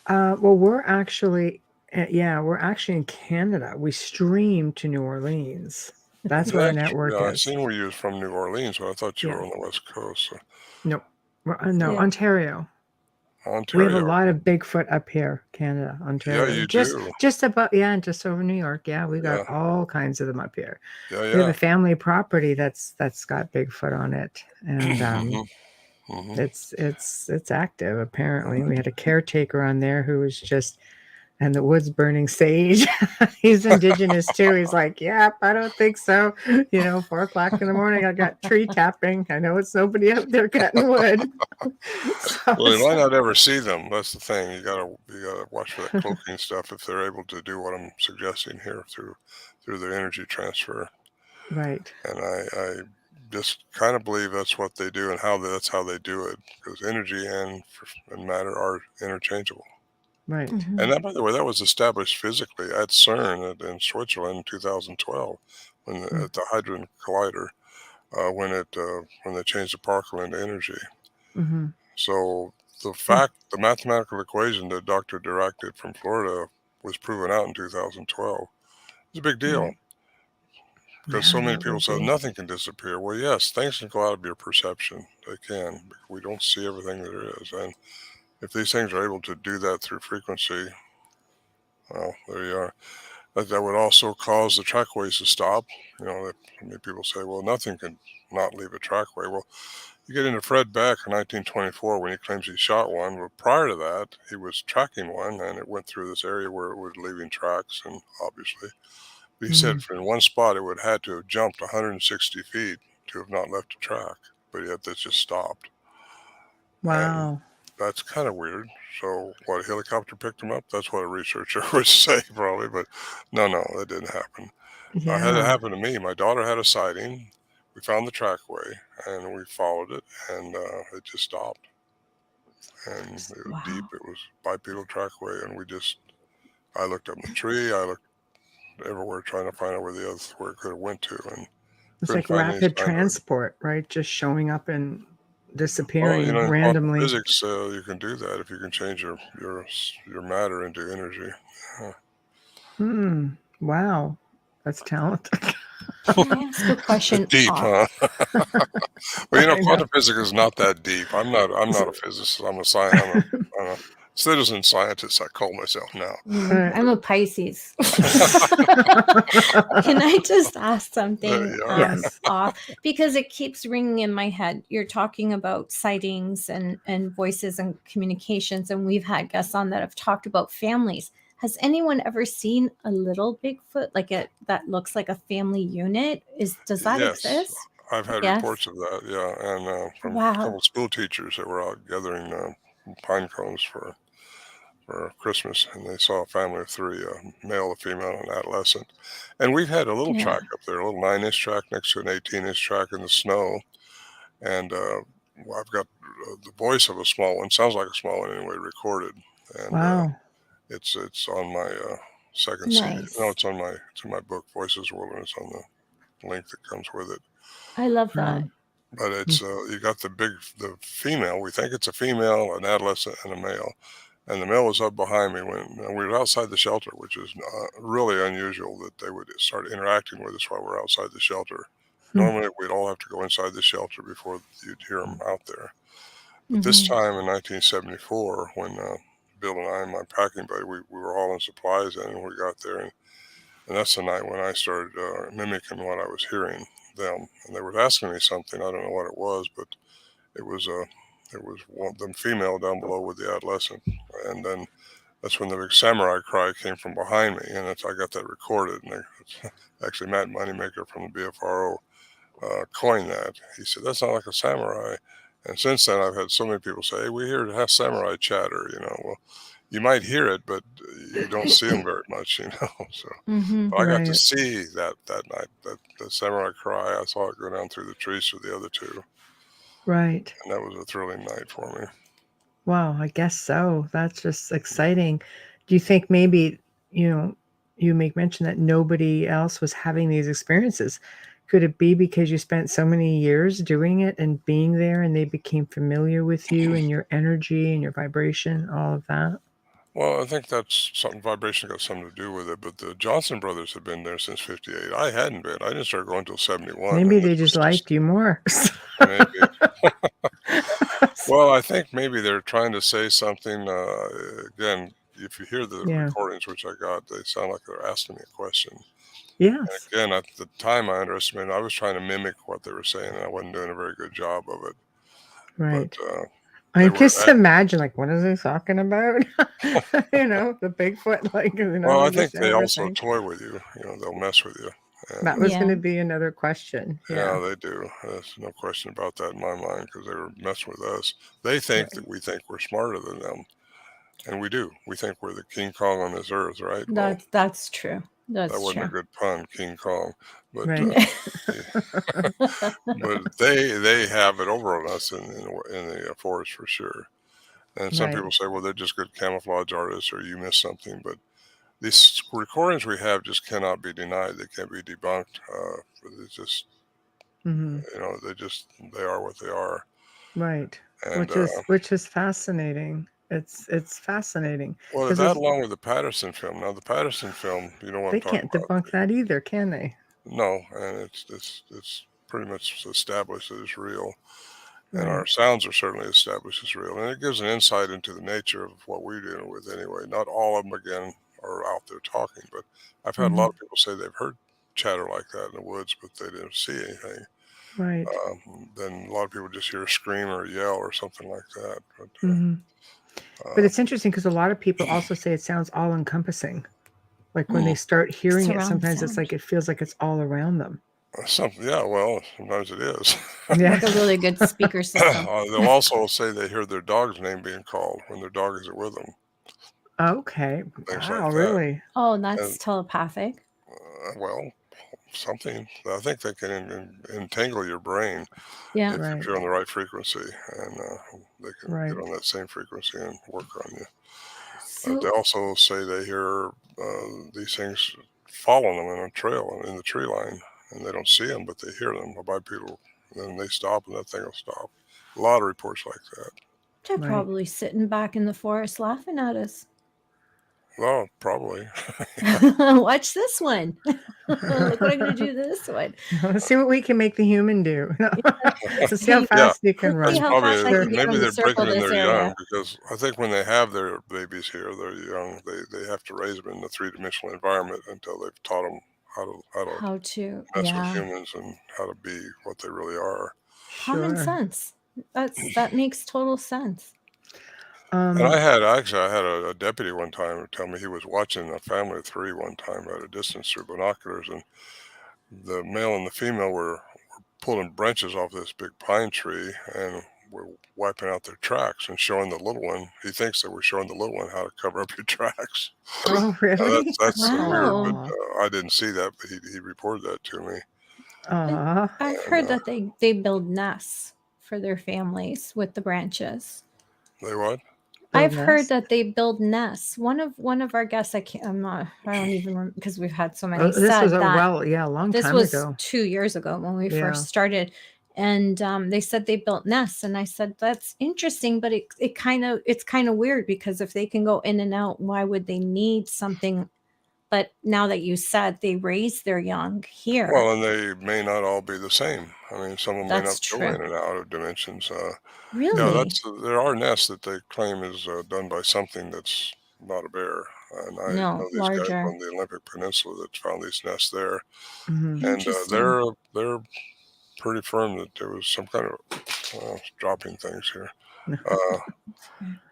Well, we're actually in Canada. We stream to New Orleans. That's where our network Yeah, I is. seen where you was from New Orleans, but I thought you Yeah. were on the West Coast. So. No. No, Yeah. Ontario. Ontario. We have a lot of Bigfoot up here, Canada, Ontario. Yeah, you just do. just about just over New York. Yeah, we got all kinds of them up here. Yeah, We have a family property that's got Bigfoot on it, and it's active apparently. We had a caretaker on there who was just and the woods burning sage. He's indigenous too. He's like, yep, I don't think so. 4:00 in the morning, I got tree tapping. I know it's nobody out there cutting wood. Well, you might not ever see them. That's the thing. You gotta watch for that cloaking stuff if they're able to do what I'm suggesting here through their energy transfer. Right. And I just kind of believe that's what they do and that's how they do it, because energy and matter are interchangeable. Right. Mm-hmm. And that, by the way, that was established physically at CERN in Switzerland in 2012 at the Hadron Collider when they changed the particle into energy. Mm-hmm. So the mathematical equation that Dr. Dirac did from Florida was proven out in 2012. It's a big deal. Right. Because so many people say nothing can disappear. Well, yes, things can go out of your perception. They can. We don't see everything there is. And if these things are able to do that through frequency, well, there you are. That would also cause the trackways to stop. Many people say, well, nothing can not leave a trackway. Well, you get into Fred Beck in 1924 when he claims he shot one. But prior to that, he was tracking one, and it went through this area where it was leaving tracks, and obviously. But he said in one spot it would have had to have jumped 160 feet to have not left a track, but yet that just stopped. Wow. that's kind of weird. So what, a helicopter picked him up? That's what a researcher would say probably, but no, that didn't happen. Had it Yeah. happen to me. My daughter had a sighting. We found the trackway and we followed it, and it just stopped. And it was deep. Wow. It was bipedal trackway, and I looked up in the tree. I looked everywhere trying to find out where it could have went to, and It's couldn't like find any rapid sign of it. transport, right? Just showing up and Well, disappearing in quantum randomly. physics, you can do that if you can change your matter into energy. Wow. That's talent. Can I ask a question? Deep, huh? Well, I know. quantum physics is not that deep. I'm not a physicist. I'm a citizen scientist. I call myself now. I'm a Pisces. Can I just ask something Yes. off? Because it keeps ringing in my head. You're talking about sightings and voices and communications, and we've had guests on that have talked about families. Has anyone ever seen a little Bigfoot, like that looks like a family unit? Does that Yes, exist? I've had Yes. reports of that. Yeah, and from a Wow. couple of school teachers that were out gathering pine cones for Christmas, and they saw a family of three, a male, a female, and an adolescent. And we've had a little Yeah. track up there, a little 9-inch track next to an 18-inch track in the snow. And I've got the voice of a small one, sounds like a small one anyway, recorded. And Wow. it's on my second CD. Nice. No, it's in my book, Voices World, and it's on the link that comes with it. I love that. But it's you got the female. We think it's a female, an adolescent, and a male. And the male was up behind me when we were outside the shelter, which is really unusual that they would start interacting with us while we're outside the shelter. Normally, we'd all have to go inside the shelter before you'd hear them out there. But this time in 1974, when Bill and I and my packing buddy, we were hauling supplies in, and we got there, and that's the night when I started mimicking what I was hearing them. And they were asking me something. I don't know what it was, but it was one the female down below with the adolescent, and then that's when the big samurai cry came from behind me, and I got that recorded. And actually, Matt Moneymaker from the BFRO coined that. He said, "That's not like a samurai." And since then, I've had so many people say, "Hey, we hear samurai chatter." Well, you might hear it, but you don't see them very much, So, but I got to see that night, the samurai cry. I saw it go down through the trees with the other two. Right. And that was a thrilling night for me. Wow, I guess so. That's just exciting. Do you think maybe, you make mention that nobody else was having these experiences? Could it be because you spent so many years doing it and being there, and they became familiar with you and your energy and your vibration, all of that? Well, I think that's vibration got something to do with it, but the Johnson brothers had been there since 58. I hadn't been. I didn't start going until 71. Maybe they just liked you more. Maybe. Well, I think maybe they're trying to say something. Again, if you hear the recordings, which I got, they sound like they're asking me a question. Yes. And again, at the time I underestimated, I was trying to mimic what they were saying, and I wasn't doing a very good job of it. Right. But, I just imagine, like, what is he talking about? The Bigfoot, like, Well, I think they also toy with you. They'll mess with you. That was going to be another question. Yeah, they do. There's no question about that in my mind, because they were messing with us. They think that we think we're smarter than them, and we do. We think we're the King Kong on this earth, right? That's true. That wasn't a good pun, King Kong, but but they have it over on us in the forest for sure. And some people say, well, they're just good camouflage artists, or you missed something. But these recordings we have just cannot be denied. They can't be debunked. It's just, they are what they are. Right. And, which is fascinating. It's fascinating. Well, that along with the Patterson film. Now, the Patterson film, what I'm talking about. They can't debunk that either, can they? No, and it's pretty much established that it's real. And our sounds are certainly established as real. And it gives an insight into the nature of what we're dealing with anyway. Not all of them, again, are out there talking, but I've had a lot of people say they've heard chatter like that in the woods, but they didn't see anything. Right. Then a lot of people just hear a scream or a yell or something like that. But it's interesting because a lot of people also say it sounds all-encompassing. Like when they start hearing it, sometimes it's like it feels like it's all around them. Well, sometimes it is. Like a really good speaker system. They'll also say they hear their dog's name being called when their dog isn't with them. Okay. Things Wow, like that. really? Oh, that's And, telepathic. well, something. I think they can entangle your brain Yeah. if you're on the right frequency, and they can Right. get on that same frequency and work on you. So They also say they hear these things following them in a trail in the tree line, and they don't see them, but they hear them by people. And then they stop, and that thing will stop. A lot of reports like that. they're Right. probably sitting back in the forest laughing at us. Well, probably. Watch this one. Look what I'm going to do to this one. Let's see what we can make the human do. Let's see how Yeah. fast you can Let's run. see how Probably fast I can get maybe them to they're circle breaking in this their area. young, because I think when they have their babies here, they're young. They have to raise them in the three-dimensional environment until they've taught them how to mess with humans and how to be what they really are. Common Sure. sense. That makes total sense. And I had a deputy one time tell me he was watching a family of three one time at a distance through binoculars, and the male and the female were pulling branches off this big pine tree and were wiping out their tracks and showing the little one. He thinks that we're showing the little one how to cover up your tracks. Oh, really? That's weird, Wow. but I didn't see that, but he reported that to me. I've heard that they build nests for their families with the branches. They what? I've heard that they build nests. One of our guests, I don't even remember because we've had so many. This was a long this time was ago. 2 years ago when we Yeah. first started, and they said they built nests, and I said that's interesting, but it's kind of weird because if they can go in and out, why would they need something? But now that you said they raise their young here, Well, and they may not all be the same. I mean, some of them may That's not go true. in and out of dimensions. really, There are nests that they claim is done by something that's not a bear. And I No, know these guys larger. from the Olympic Peninsula that found these nests there, Mhm. and Interesting. they're pretty firm that there was some kind of dropping things here.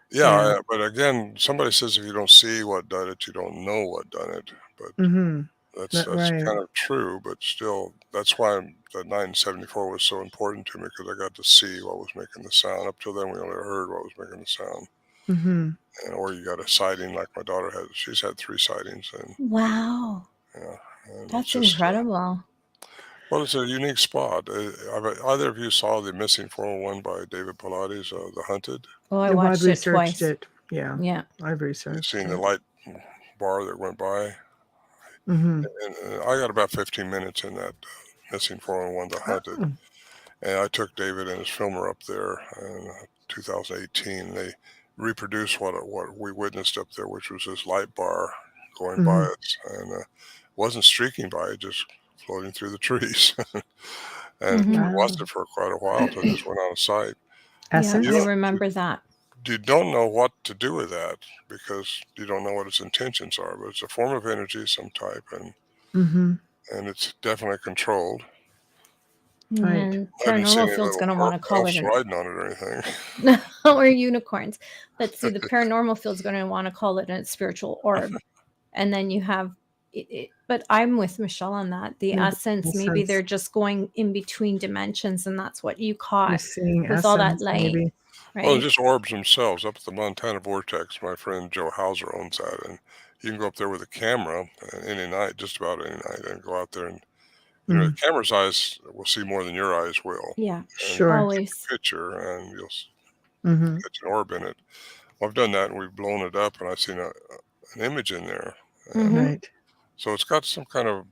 Yeah. But again, somebody says if you don't see what done it, you don't know what done it. But Mhm. that's Right. kind of true. But still, that's why that 974 was so important to me, because I got to see what was making the sound. Up till then, we only heard what was making the sound. Mhm. Or you got a sighting like my daughter had. She's had 3 sightings, and Wow, and that's it's just incredible. well, it's a unique spot. Either of you saw the Missing 401 by David Pilates, The Hunted? Oh, I I've watched it researched twice. it. Yeah. Yeah. I've You researched seen the it. light bar that went by? Mhm. And I got about 15 minutes in that Missing 401, The Hunted. Oh. And I took David and his filmer up there in 2018. They reproduced what we witnessed up there, which was this light bar going by us, and wasn't streaking by, it just floating through the trees. And we watched it for quite a while until it just went out of sight. Essence. Yeah, I remember that. You don't know what to do with that because you don't know what its intentions are, but it's a form of energy of some type, and it's definitely controlled. Right. And I haven't seen paranormal any field's little going to want to call elves it riding on it or anything. or unicorns. But see, the paranormal field's going to want to call it a spiritual orb. And then you have it. But I'm with Michelle on that. The essence, maybe they're just going in between dimensions, and that's what you You're caught seeing with all that essence, light. maybe. Well, Right? just orbs themselves up at the Montana Vortex. My friend Joe Hauser owns that, and you can go up there with a camera any night, just about any night, and go out there and the camera's eyes will see more than your eyes will. Yeah. And Sure. Always. take a picture, and you'll catch an orb in it. Well, I've done that, and we've blown it up, and I've seen an image in there. Right. So it's got some kind of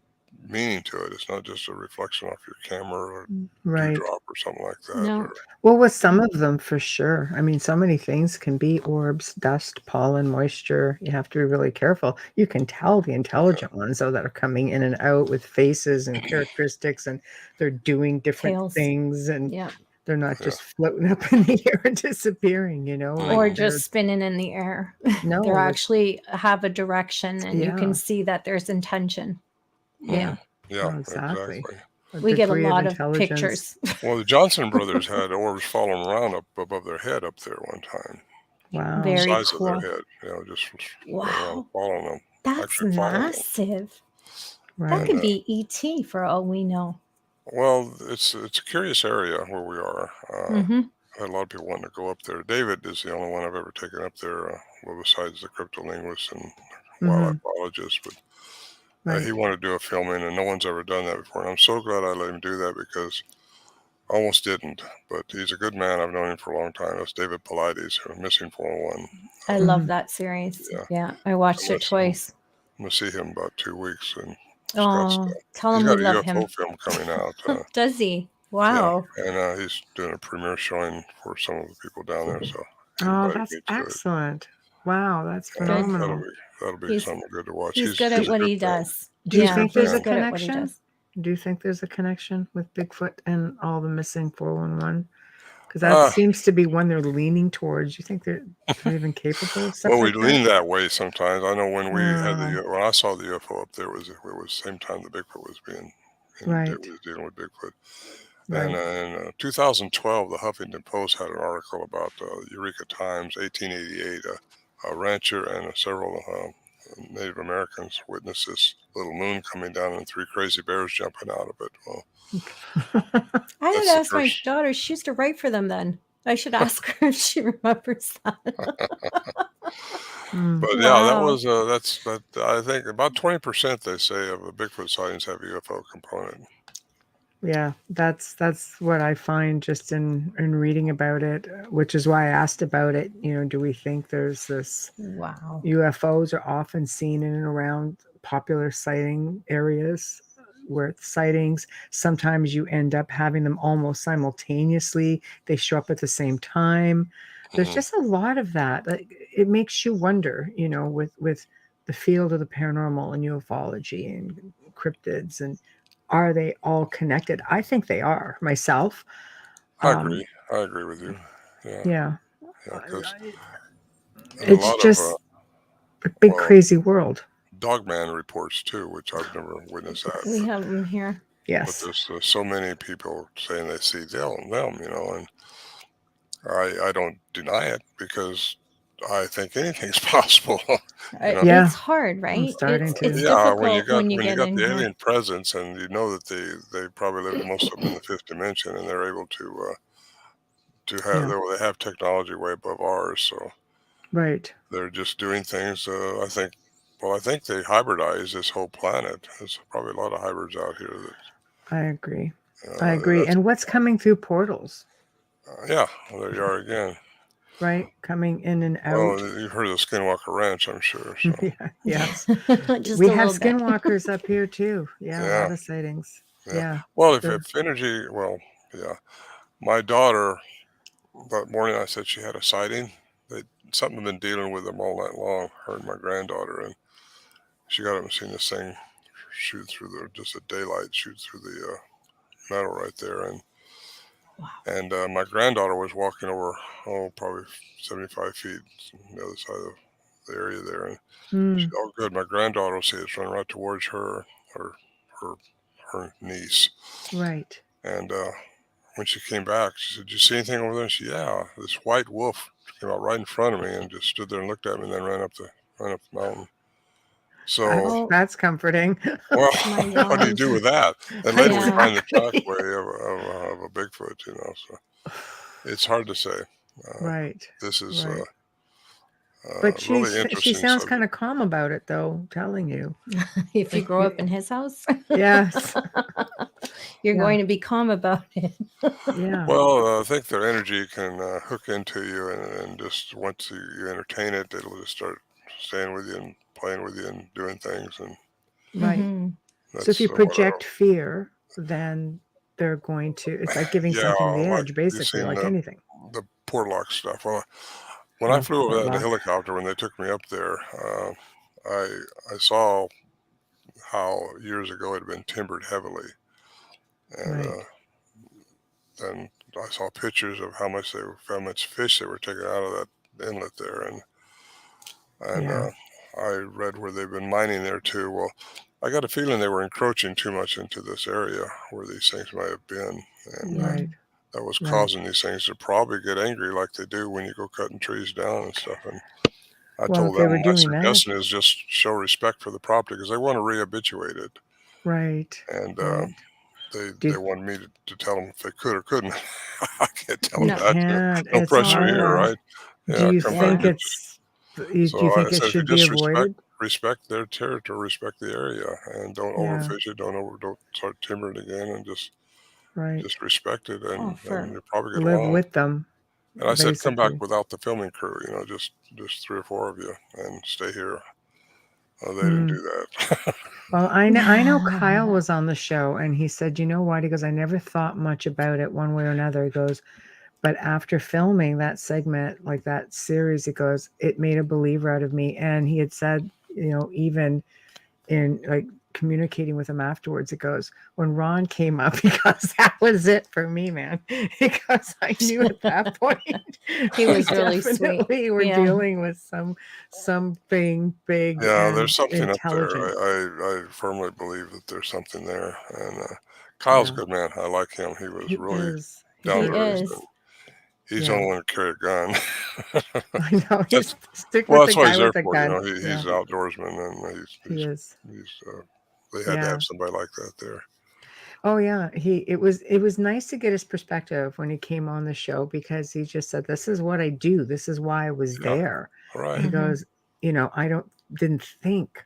meaning to it. It's not just a reflection off your camera or Right. dewdrop or something like that. No. Well, with some of them, for sure. I mean, so many things can be orbs, dust, pollen, moisture. You have to be really careful. You can tell the intelligent ones, though, that are coming in and out with faces and characteristics, and they're doing different Tails. things, and Yeah. they're not just floating up in the air and disappearing, Or just spinning in the air. No, They actually have a direction, and you can Yeah. see that there's intention. Yeah. Yeah, Oh, exactly. We get a degree lot of intelligence. pictures. Well, the Johnson brothers had orbs following around up above their head up there one time. Wow. Very The size cool. of their head, just Wow. following them. That's Actually following them. massive. That Right. could be ET for all we know. Well, it's a curious area where we are. Mm-hmm. I had a lot of people wanting to go up there. David is the only one I've ever taken up there, well, besides the cryptolinguist and wildlife biologist. But he Right. wanted to do a filming, and no one's ever done that before. And I'm so glad I let him do that because I almost didn't. But he's a good man. I've known him for a long time. That's David Paulides, who Missing 401. I love that series. Yeah, I watched it twice. I'm going to see him about 2 weeks in Oh, Scottsdale. tell him He's we got a love UFO him. film coming out. Does he? Yeah, Wow. and he's doing a premiere showing for some of the people down there. So he Oh, invited that's me to it. excellent. Wow, that's Good. phenomenal. That'll be He's- something good to watch. He's good at a what good he man. does. Do you Yeah, think there's a he's good at what he connection? does. Do you think there's a connection with Bigfoot and all the missing 411? Because that seems to be one they're leaning towards. You think they're even capable of stuff Well, we like lean that? that way sometimes. I know when we had when I saw the UFO up there, it was the same time the Bigfoot was being was dealing with Bigfoot. Right. And in 2012, the Huffington Post had an article about Eureka Times, 1888. A rancher and several Native Americans witnessed this little moon coming down and 3 crazy bears jumping out of it. Well, I had asked my daughter. She used to write for them then. I should ask her if she remembers that. But yeah, that was I think about 20% they say of the Bigfoot sightings have a UFO component. Yeah, that's what I find just in reading about it, which is why I asked about it. You know, do we think there's this? Wow. UFOs are often seen in and around popular sighting areas where sightings, sometimes you end up having them almost simultaneously. They show up at the same time. There's just a lot of that. It makes you wonder, you know, with the field of the paranormal and ufology and cryptids, and are they all connected? I think they are myself. I agree. I agree with you. Yeah. Because it's just a big crazy world. Dogman reports too, which I've never witnessed that. We have them here. Yes. But there's so many people saying they see them, you know, and I don't deny it because I think anything's possible. You know? Yeah. It's hard, right? It's difficult when you got the alien presence and you know that they probably live most of them in the 5th dimension and they're able to have they have technology way above ours. So they're just doing things. I think they hybridize this whole planet. There's probably a lot of hybrids out here. I agree. I agree. And what's coming through portals? Yeah, well, there you are again. Right, coming in and out. Well, you've heard of the Skinwalker Ranch, I'm sure. So. Yes. We have skinwalkers up here too. Yeah, a lot of sightings. Yeah. Well, if energy, my daughter, that morning I said she had a sighting. Something had been dealing with them all night long, her and my granddaughter, and she got up and seen this thing shoot through just a daylight shoot through the metal right there, and my granddaughter was walking over, probably 75 feet on the other side of the area there, and she, good, my granddaughter will see it's running right towards her niece. Right. And when she came back, she said, "Did you see anything over there?" And she, "Yeah, this white wolf came out right in front of me and just stood there and looked at me and then ran up the mountain." So that's comforting. Well, what do you do with that? And later we find the trackway of a Bigfoot, you know. So it's hard to say. Right. This is but really interesting. She sounds kind of calm about it, though, telling you. If you grow up in his house, yes, you're going to be calm about it. Yeah. Well, I think their energy can hook into you, and just once you entertain it, it'll just start staying with you and playing with you and doing things. And right. So if you project fear, then they're going to. It's like giving something the edge, basically, like anything. The Portlock stuff. Well, when I flew over that helicopter, when they took me up there, I saw how years ago it had been timbered heavily, and then I saw pictures of how much fish they were taking out of that inlet there, and I read where they've been mining there too. Well, I got a feeling they were encroaching too much into this area where these things might have been, and that was causing these things to probably get angry like they do when you go cutting trees down and stuff. And I told them my suggestion is just show respect for the property because they want to re-habituate it. Right. And they wanted me to tell them if they could or couldn't. I can't tell them No. that. Yeah, No it's pressure here, hard. right? Do Yeah, you come back. think do you So I think it said, if you should be just avoided? respect their territory, respect the area, and don't Yeah, overfish it, don't start timbering again, and just right. respect it, and you'll probably get Live along. with them, And I said, come back basically. without the filming crew, just 3 or 4 of you, and stay here. They didn't Mm. do that. Well, I know Kyle was on the show, and he said, you know what? He goes, I never thought much about it one way or another. He goes, but after filming that segment, like that series, he goes, it made a believer out of me. And he had said, even in like communicating with him afterwards, it goes, when Ron came up, he goes, that was it for me, man. Because I knew at that point he was really sweet. We were dealing with something big. Yeah, and there's something up there. intelligent. I firmly believe that there's something there. And Kyle's a good man. I like him. He was really down to earth. He's the only one to carry a gun. I know. He's stick Well, with that's the what guy he's there with the for. gun. He's an outdoorsman, and He is. they had to have somebody like that there. Oh yeah, it was nice to get his perspective when he came on the show, because he just said, this is what I do. This is why I was there. Right. He goes, I didn't think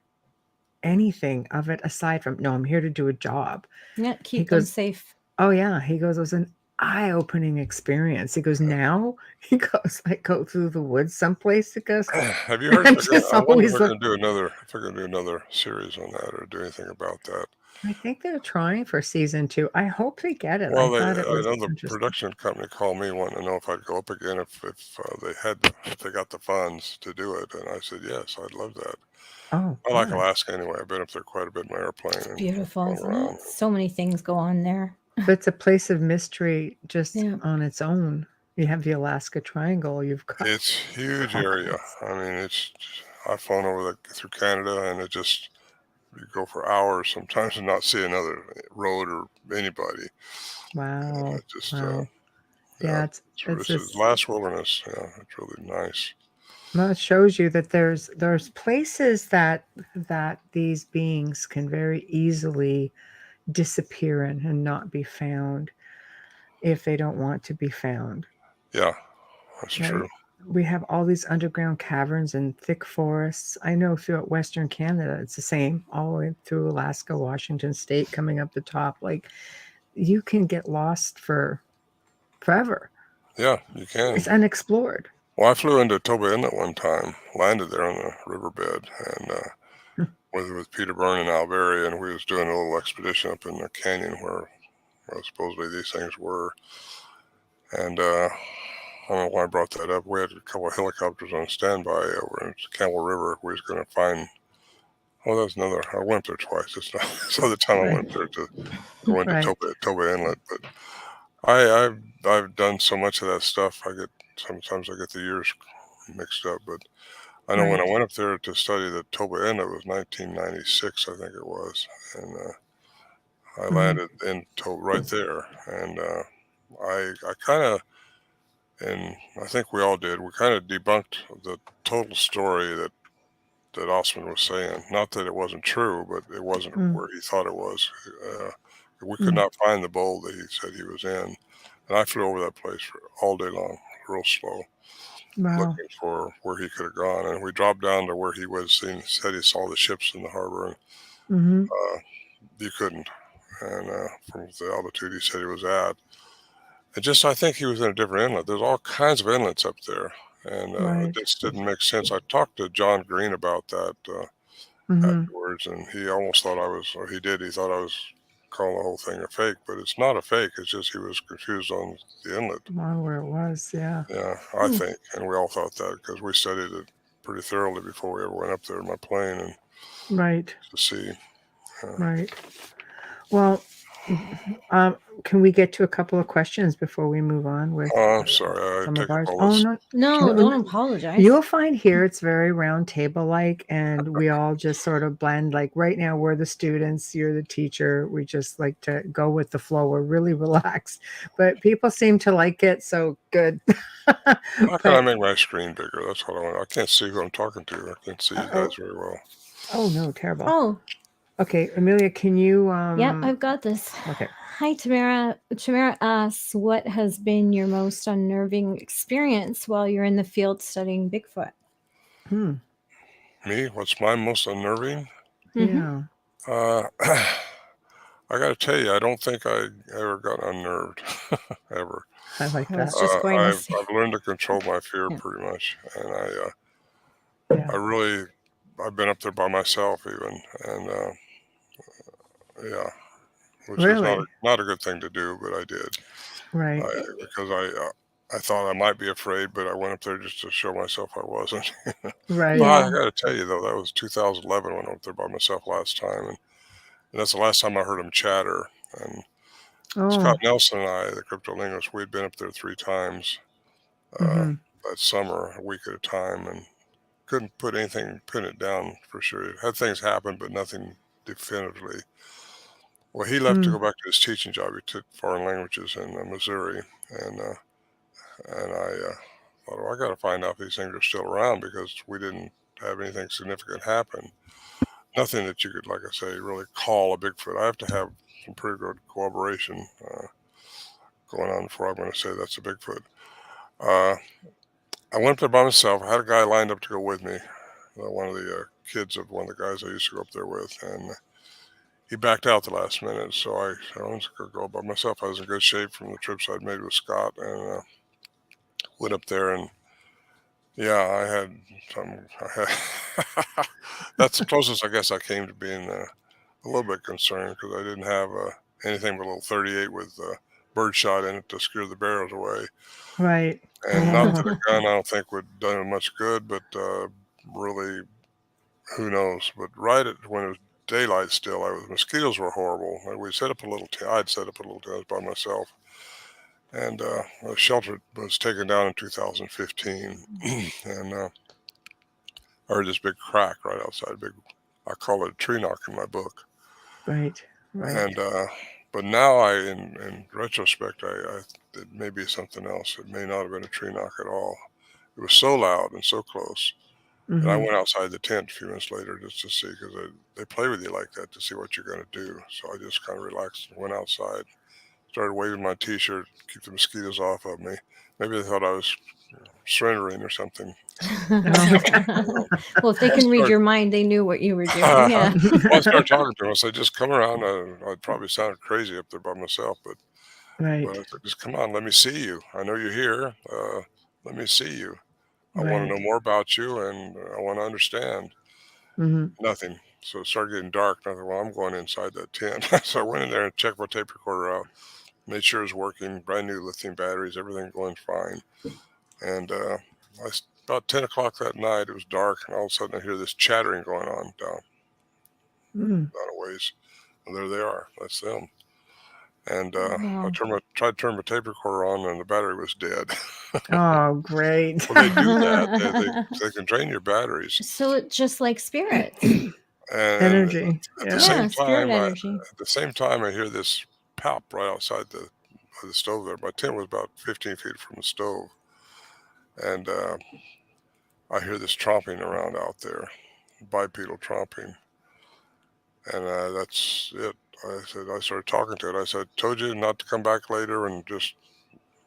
anything of it aside from, no, I'm here to do a job. Yeah, keep them safe. Oh yeah. He goes, it was an eye-opening experience. He goes, now he goes, I go through the woods someplace. It goes, have you heard? I wonder if we're going to do another series on that, or do anything about that. I think they're trying for season 2. I hope they get it. Well, I know the production company called me wanting to know if I'd go up again if they got the funds to do it, and I said yes, I'd love that. Oh, I like Alaska anyway. I've been up there quite a bit in my airplane. It's beautiful, isn't it? So many things go on there. It's a place of mystery just on its own. You have the Alaska Triangle. It's a huge area. I mean, I've flown over through Canada, and you go for hours sometimes and not see another road or anybody. Wow. It's last wilderness. Yeah, it's really nice. Well, it shows you that there's places that these beings can very easily disappear in and not be found if they don't want to be found. Yeah, that's true. We have all these underground caverns and thick forests. I know throughout Western Canada, it's the same, all the way through Alaska, Washington State, coming up the top. Like, you can get lost for forever. Yeah, you can. It's unexplored. Well, I flew into Toba Inlet one time, landed there on the riverbed, and with Peter Byrne and Al Berry, and we was doing a little expedition up in the canyon where supposedly these things were. And I don't know why I brought that up. We had a couple of helicopters on standby over in Campbell River. We was going to find. Oh, that's another. I went there twice. It's not this other time I went there to go into Toba Inlet. But I've done so much of that stuff. Sometimes I get the years mixed up. But I know when I went up there to study the Toba Inlet, it was 1996, I think it was, and I landed in Toba right there, and I kind of. And I think we all did. We kind of debunked the total story that Osman was saying. Not that it wasn't true, but it wasn't where he thought it was. We could not find the bowl that he said he was in. And I flew over that place all day long, real slow, looking for where he could have gone. And we dropped down to where he was. He said he saw the ships in the harbor. And, you couldn't. And from the altitude he said he was at. I think he was in a different inlet. There's all kinds of inlets up there, and it just didn't make sense. I talked to John Green about that afterwards, and he almost thought he thought I was calling the whole thing a fake, but it's not a fake. It's just he was confused on the inlet. On where it was, yeah. Yeah, I think, and we all thought that because we studied it pretty thoroughly before we ever went up there in my plane and to see. Right. Well, can we get to a couple of questions before we move on with? Oh, I'm sorry. Some of ours. No, don't apologize. You'll find here it's very round table like, and we all just sort of blend. Like right now, we're the students, you're the teacher. We just like to go with the flow. We're really relaxed, but people seem to like it. So good. How can I make my screen bigger? That's what I want. I can't see who I'm talking to. I can't see you guys very well. Oh no, terrible. Oh. Okay, Amelia, can you? Yep, I've got this. Okay. Hi, Tamara. Tamara asks, what has been your most unnerving experience while you're in the field studying Bigfoot? Me? What's my most unnerving? Yeah. I got to tell you, I don't think I ever got unnerved, ever. I like I that. was just going to say. I've learned to control my fear pretty much, and I really, I've been up there by myself even, and yeah, which is not a good thing to do, but I did. Right. Because I thought I might be afraid, but I went up there just to show myself I wasn't. Right. But I got to tell you though, that was 2011 when I went up there by myself last time, and that's the last time I heard him chatter. And Scott Nelson and I, the cryptolinguist, we had been up there 3 times that summer, a week at a time, and couldn't pin it down for sure. Had things happen, but nothing definitively. Well, he left to go back to his teaching job. He took foreign languages in Missouri, and I thought, well, I got to find out if these things are still around because we didn't have anything significant happen. Nothing that you could, like I say, really call a Bigfoot. I have to have some pretty good corroboration going on before I'm going to say that's a Bigfoot. I went up there by myself. I had a guy lined up to go with me, one of the kids of one of the guys I used to go up there with, and he backed out the last minute, so I was going to go by myself. I was in good shape from the trips I'd made with Scott, and went up there, and yeah, that's the closest I guess I came to being a little bit concerned, because I didn't have anything but a little 38 with birdshot in it to scare the bears away. Right. And not that a gun I don't think would have done much good, but really, who knows? But when it was daylight still, mosquitoes were horrible. We set up a little tent. I'd set up a little tent by myself. And the shelter was taken down in 2015. And I heard this big crack right outside. I call it a tree knock in my book. Right. Right. And but now in retrospect, it may be something else. It may not have been a tree knock at all. It was so loud and so close. And I went outside the tent a few minutes later just to see, because they play with you like that to see what you're going to do. So I just kind of relaxed and went outside, started waving my T-shirt, keep the mosquitoes off of me. Maybe they thought I was surrendering or something. Well, if they can read your mind, they knew what you were doing. Yeah. I started talking to them. I said, just come around. I'd probably sounded crazy up there by myself, but I said, just come on, let me see you. I know you're here. Let me see you. I want to know more about you, and I want to understand. Nothing. So it started getting dark. And I thought, well, I'm going inside that tent. So I went in there and checked my tape recorder out, made sure it was working, brand new lithium batteries, everything going fine. And about 10 o'clock that night, it was dark, and all of a sudden I hear this chattering going on down a ways. And there they are. That's them. And I tried to turn my tape recorder on, and the battery was dead. Oh, great. Well, they do that. They can drain your batteries. So it's just like spirits. Energy. At the same spirit energy. At the same time, I hear this pop right outside the stove there. My tent was about 15 feet from the stove. And I hear this tromping around out there, bipedal tromping. And that's it. I started talking to it. I said, told you not to come back later and just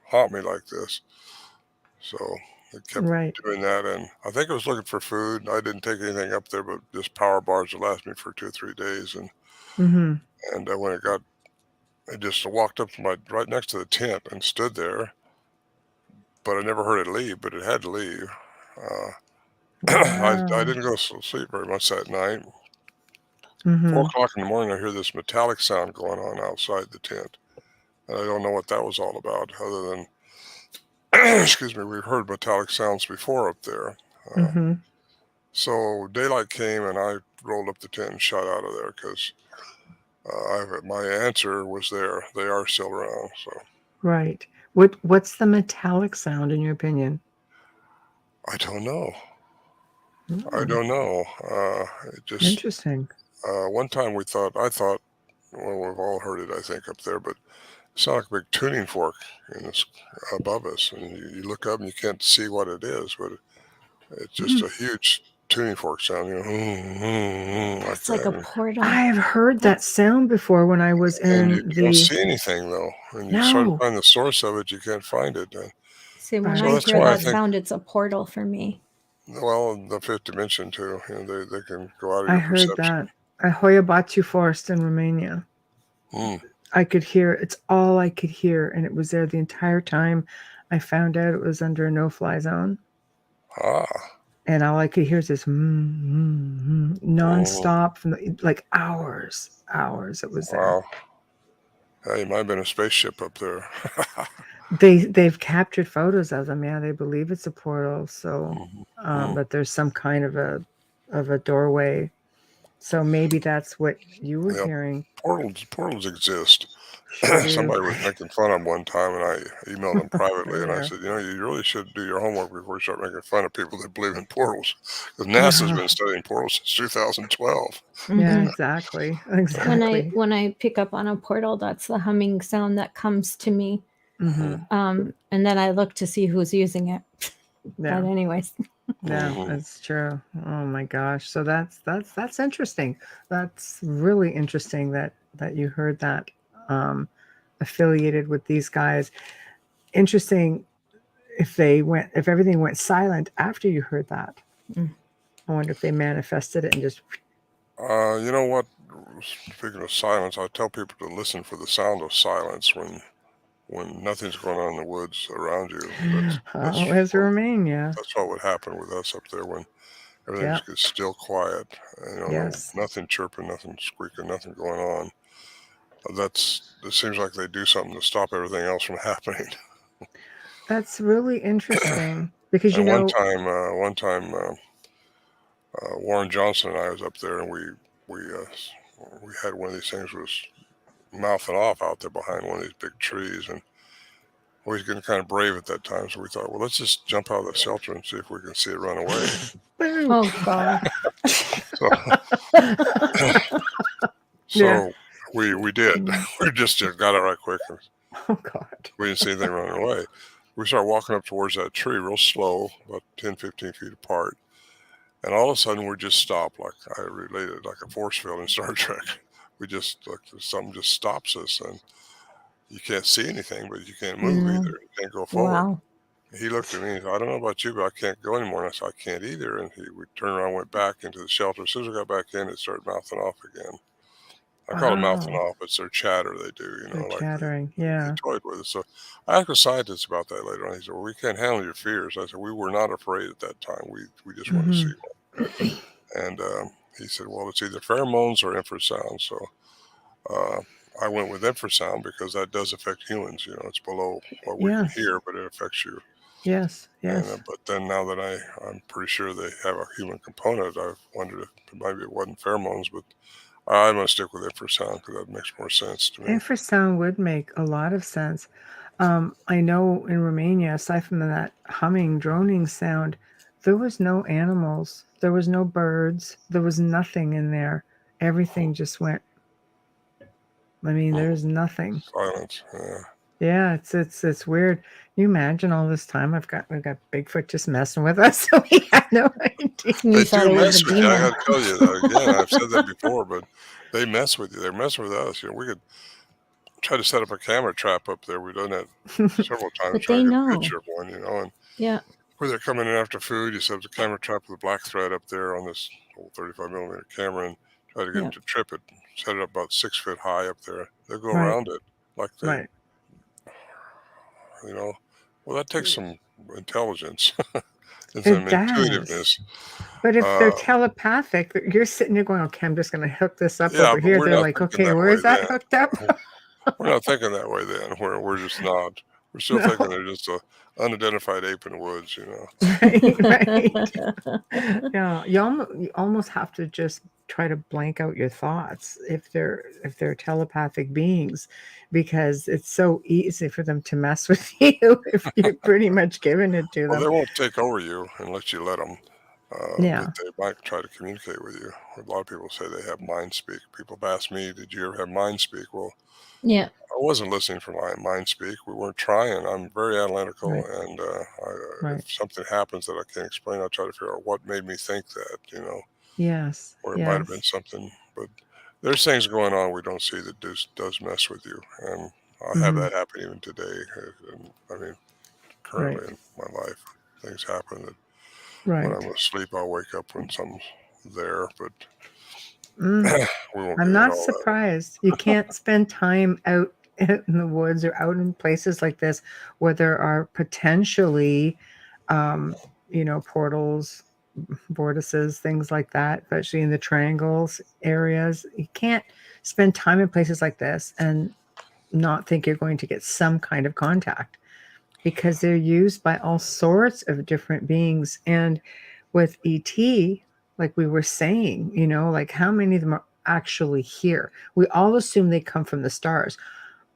haunt me like this. So it kept doing that. And I think it was looking for food. I didn't take anything up there but just power bars that last me for 2 or 3 days. And when it just walked up to right next to the tent and stood there. But I never heard it leave, but it had to leave. I didn't go to sleep very much that night. 4 o'clock in the morning, I hear this metallic sound going on outside the tent. And I don't know what that was all about, other than, excuse me, we've heard metallic sounds before up there. So daylight came, and I rolled up the tent and shot out of there, because my answer was there. They are still around. So. Right. What's the metallic sound, in your opinion? I don't know. I don't know. It just interesting. One time I thought, well, we've all heard it, I think, up there, but it sounded like a big tuning fork above us. And you look up and you can't see what it is, but it's just a huge tuning fork sound, That's like a portal. I've heard that sound before when I was and you in don't see anything though. When you start to No. find the source of it, you can't find it. See, when So I that's hear why I that think- sound, it's a portal for me. Well, the fifth dimension too. They can go out of I your heard perception. that at Hoia Baciu Forest in Romania. I could hear, it's all I could hear, and it was there the entire time. I found out it was under a no-fly zone. And all I could hear is this non-stop from like hours it was there. Wow. Yeah, you might have been a spaceship up there. They've captured photos of them. Yeah, they believe it's a portal. So, but there's some kind of a doorway. So maybe that's what you were hearing. Portals exist. Sure do. Somebody was making fun of them one time, and I emailed them privately, and I said, you really should do your homework before you start making fun of people that believe in portals. Because NASA's been studying portals since 2012. Yeah, exactly. When I pick up on a portal, that's the humming sound that comes to me. And then I look to see who's using it. Yeah. But anyways. Yeah, that's true. Oh my gosh. So that's interesting. That's really interesting that you heard that affiliated with these guys. Interesting if everything went silent after you heard that. I wonder if they manifested it and just You know what? Speaking of silence, I tell people to listen for the sound of silence when nothing's going on in the woods around you. That's Romania. That's what would happen with us up there when everything just gets still quiet. Nothing chirping, nothing squeaking, nothing going on. It seems like they do something to stop everything else from happening. That's really interesting because one time Warren Johnson and I was up there, and we had one of these things was mouthing off out there behind one of these big trees, and we was getting kind of brave at that time, so we thought, well, let's just jump out of the shelter and see if we can see it run away. Oh God! So we did. We just got it right quick. Oh God! We didn't see anything running away. We started walking up towards that tree real slow, about 10, 15 feet apart. And all of a sudden, we just stopped, like I related, like a force field in Star Trek. We just, something just stops us, and you can't see anything, but you can't move either. You can't go forward. Wow. He looked at me and said, I don't know about you, but I can't go anymore. And I said, I can't either. And we turned around and went back into the shelter. As soon as we got back in, it started mouthing off again. I call it mouthing off. It's their chatter they do, They're chattering, they toyed with it. So I asked a scientist about that later on. He said, well, we can't handle your fears. I said, we were not afraid at that time. We just wanted to see one. And he said, well, it's either pheromones or infrasound. So I went with infrasound because that does affect humans. It's below what we can hear, but it affects you. Yes. But then now that I'm pretty sure they have a human component, I've wondered if maybe it wasn't pheromones, but I'm going to stick with infrasound because that makes more sense to me. Infrasound would make a lot of sense. I know in Romania, aside from that humming, droning sound, there was no animals. There was no birds. There was nothing in there. Everything just went. I mean, there's nothing. Silence. Yeah, it's weird. Can you imagine all this time we've got Bigfoot just messing with us, so we had no idea. They do mess with you. I got to tell you that again. I've said that before, but they mess with you. They're messing with us. We could try to set up a camera trap up there. We've done that several times. But trying they to get know. a picture of one, and where they're coming in after food, you set up the camera trap with a black thread up there on this old 35 millimeter camera and try to get them to trip it. Set it up about 6 foot high up there. They'll go around it like they, well, that takes some intelligence and some intuitiveness. But if they're telepathic, you're sitting there going, okay, I'm just going to hook this up over here. They're like, okay, where is that hooked up? We're not thinking that way then. We're just not. We're still thinking they're just a unidentified ape in the woods, Right. Yeah, you almost have to just try to blank out your thoughts if they're telepathic beings, because it's so easy for them to mess with you if you're pretty much giving it to them. Well, they won't take over you unless you let them. Yeah. that they might try to communicate with you. A lot of people say they have mind speak. People have asked me, "Did you ever have mind speak?" Well, Yeah. I wasn't listening for my mind speak. We weren't trying. I'm very analytical, Right. and Right. if something happens that I can't explain, I try to figure out what made me think that, Yes. or it might have been something. But there's things going on we don't see that does mess with you, and I have that happen even today. And, I mean, currently in my life, things happen that when I'm asleep, I'll wake up when something's there, but we won't get I'm into not all that. surprised. You can't spend time out in the woods or out in places like this where there are potentially, portals, vortices, things like that, especially in the triangles areas. You can't spend time in places like this and not think you're going to get some kind of contact, because they're used by all sorts of different beings. And with ET, like we were saying, like how many of them are actually here? We all assume they come from the stars.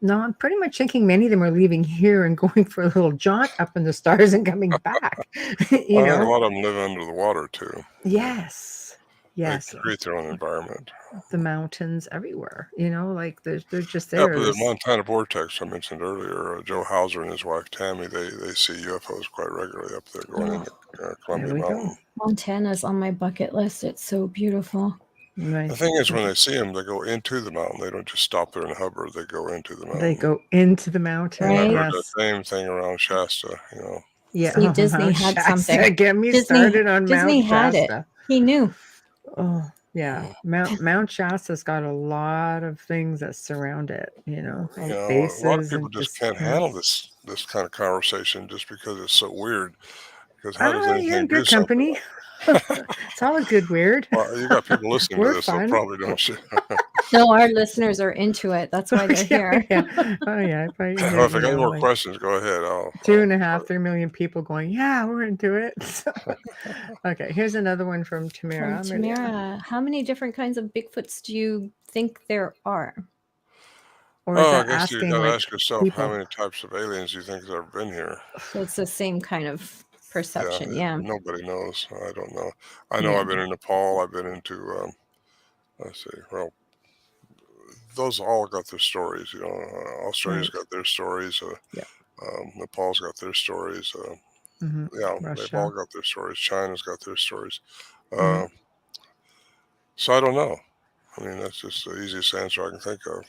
No, I'm pretty much thinking many of them are leaving here and going for a little jaunt up in the stars and coming back. I think a lot of them live under the water too. Yes. They create their own environment. The mountains everywhere, like they're just Yeah, there. but the Montana vortex I mentioned earlier, Joe Hauser and his wife Tammy, they see UFOs quite regularly up there going into Columbia Mountain. Montana's on my bucket list. It's so beautiful. Right. The thing is, when they see them, they go into the mountain. They don't just stop there and hover. They go into the mountain. They go into the mountain. And I heard Yes. the same thing around Shasta, Yeah. See, Disney had something. Get me started on Disney Mount had Shasta. it. He knew. Oh, yeah. Mount Shasta's got a lot of things that surround it, bases. A lot of people just can't handle this kind of conversation just because it's so weird. Because how does anything you're in do good company. It's all a good weird. Well, you got people listening to this, fun. so probably don't you? No, our listeners are into it. That's why they're here. Yeah. Oh, yeah. Well, if I got any more questions, go ahead. 2.5-3 million people going, yeah, we're into it. Okay, here's another one from Tamara. How many different kinds of Bigfoots do you think there are? Or is that I guess asking, you got to like, ask yourself people? how many types of aliens you think have been here. So it's the same kind of perception. Yeah. Nobody knows. I don't know. I know I've been in Nepal. I've been into, let's see, well, those all got their stories. Australia's got their stories. Nepal's got their stories. Yeah, they've all got their stories. China's got their stories. So I don't know. I mean, that's just the easiest answer I can think of.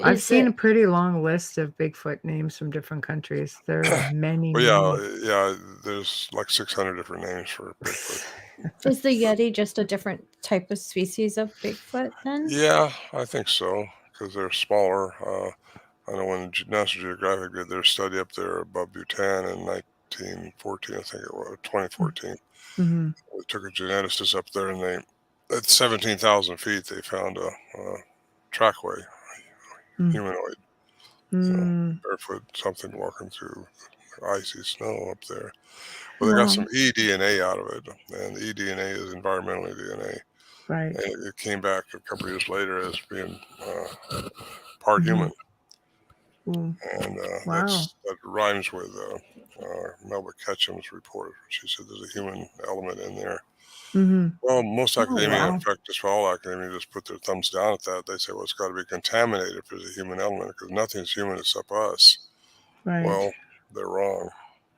I've seen a pretty long list of Bigfoot names from different countries. There are many. Well, yeah, there's like 600 different names for Bigfoot. Is the Yeti just a different type of species of Bigfoot then? Yeah, I think so, because they're smaller. I know when National Geographic did their study up there above Bhutan in 1914, I think it was, 2014. Mm-hmm. We took a geneticist up there, and at 17,000 feet, they found a trackway, humanoid, barefoot, something walking through icy snow up there. Well, they got some eDNA out of it, and the eDNA is environmental DNA. Right. And it came back a couple of years later as being part human. And that rhymes with Melba Ketchum's report. She said there's a human element in there. Well, most academia, in fact, just all academia, just put their thumbs down at that. They say, well, it's got to be contaminated if there's a human element, because nothing's human except us. Right. Well, they're wrong.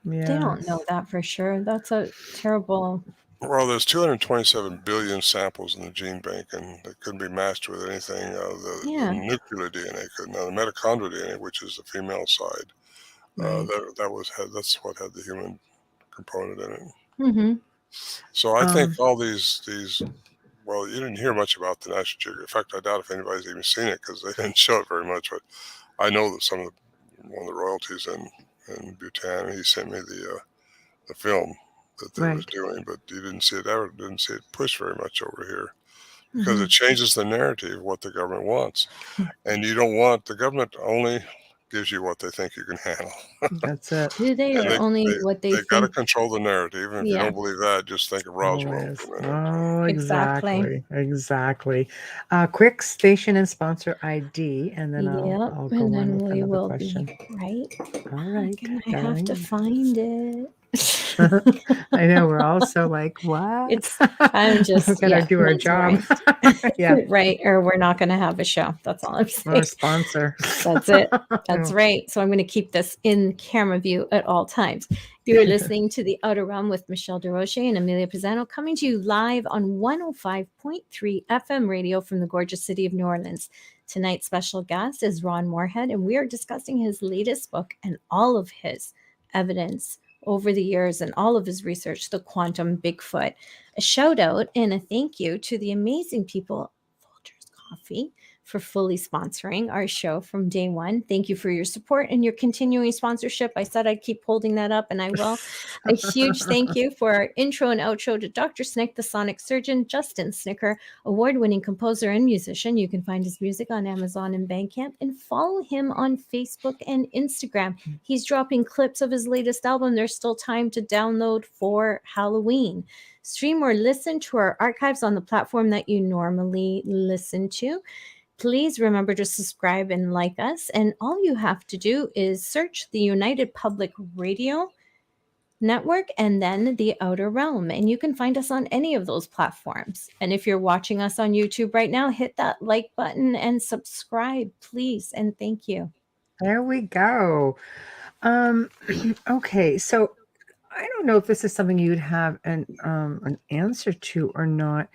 Yes. They don't know that for sure. That's a terrible... Well, there's 227 billion samples in the gene bank, and it couldn't be matched with anything. The nuclear DNA couldn't. Now, the mitochondrial DNA, which is the female side, that's what had the human component in it. Mm-hmm. So I think all these, well, you didn't hear much about the National Geographic. In fact, I doubt if anybody's even seen it, because they didn't show it very much. But I know that one of the royalties in Bhutan, he sent me the film that they was doing, but you didn't see it pushed very much over here, because it changes the narrative of what the government wants. And you don't want, the government only gives you what they think you can handle. That's it. Do they, or only what they think? They got to control the narrative. And if you don't believe that, just think of Roswell for a minute. Oh, exactly. Quick station and sponsor ID, and then I'll go on with another question. Right. All right. I have to find it. I know, we're all so like, what? I'm just, we gotta do our job. Yeah. Right. Or we're not going to have a show. That's all I'm saying. Or a sponsor. That's it. That's right. So I'm going to keep this in camera view at all times. You are listening to The Outer Realm with Michelle Desrochers and Amelia Pisano, coming to you live on 105.3 FM radio from the gorgeous city of New Orleans. Tonight's special guest is Ron Morehead, and we are discussing his latest book and all of his evidence over the years and all of his research, TheQuantum Bigfoot. A shout out and a thank you to the amazing people at Folgers Coffee for fully sponsoring our show from day one. Thank you for your support and your continuing sponsorship. I said I'd keep holding that up, and I will. A huge thank you for our intro and outro to Dr. Snick, the sonic surgeon, Justin Snicker, award-winning composer and musician. You can find his music on Amazon and Bandcamp, and follow him on Facebook and Instagram. He's dropping clips of his latest album. There's still time to download for Halloween. Stream or listen to our archives on the platform that you normally listen to. Please remember to subscribe and like us. And all you have to do is search the United Public Radio Network and then The Outer Realm. And you can find us on any of those platforms. And if you're watching us on YouTube right now, hit that like button and subscribe, please. And thank you. There we go. Okay, so I don't know if this is something you'd have an answer to or not,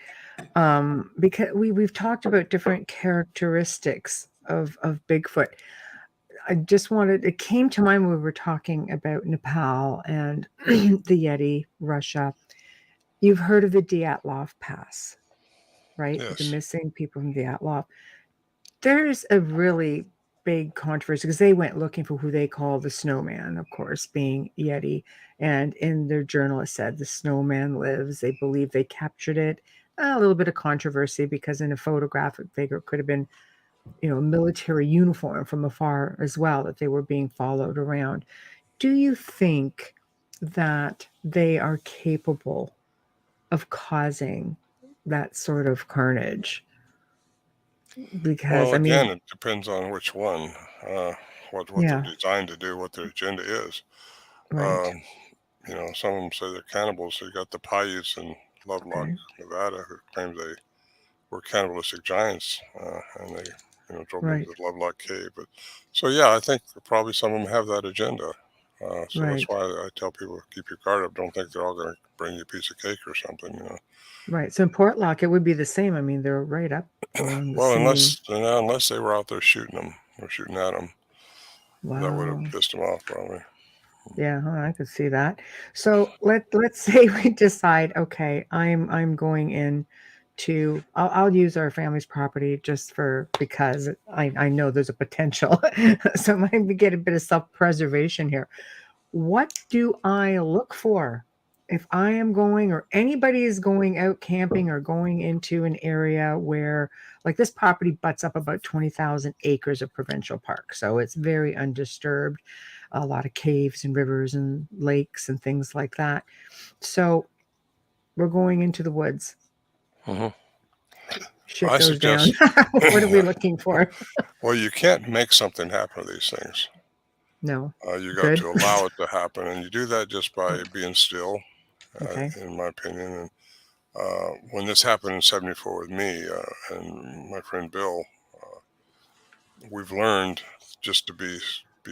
because we've talked about different characteristics of Bigfoot. I just it came to mind when we were talking about Nepal and the Yeti, Russia. You've heard of the Dyatlov Pass, right? Yes. The missing people from Dyatlov. There's a really big controversy because they went looking for who they call the snowman, of course, being Yeti. And in their journal, it said the snowman lives. They believe they captured it. A little bit of controversy because in a photograph, it could have been, a military uniform from afar as well, that they were being followed around. Do you think that they are capable of causing that sort of carnage? Because, again, it depends on which one, what they're designed to do, what their agenda is. Right. Some of them say they're cannibals. So you got the Paiutes in Lovelock, Nevada, who claim they were cannibalistic giants, and they, drove into the Lovelock Cave. But I think probably some of them have that agenda. That's why I tell people, keep your guard up. Don't think they're all going to bring you a piece of cake or something. Right. So in Portlock, it would be the same. I mean, they're right up along the unless they were out there shooting them or shooting at them, that would have pissed them off probably. Yeah, I could see that. So let's say we decide, okay, I'm going in to I'll use our family's property just because I know there's a potential. So I'm going to get a bit of self-preservation here. What do I look for if I am going, or anybody is going out camping or going into an area where, like, this property butts up about 20,000 acres of provincial park. So it's very undisturbed, a lot of caves and rivers and lakes and things like that. So we're going into the woods. Mm-hmm. Shit goes down. What are we looking for? Well, you can't make something happen to these things. No. You got to allow it to happen. And you do that just by being still. In my opinion. And when this happened in 1974 with me and my friend Bill, we've learned just to be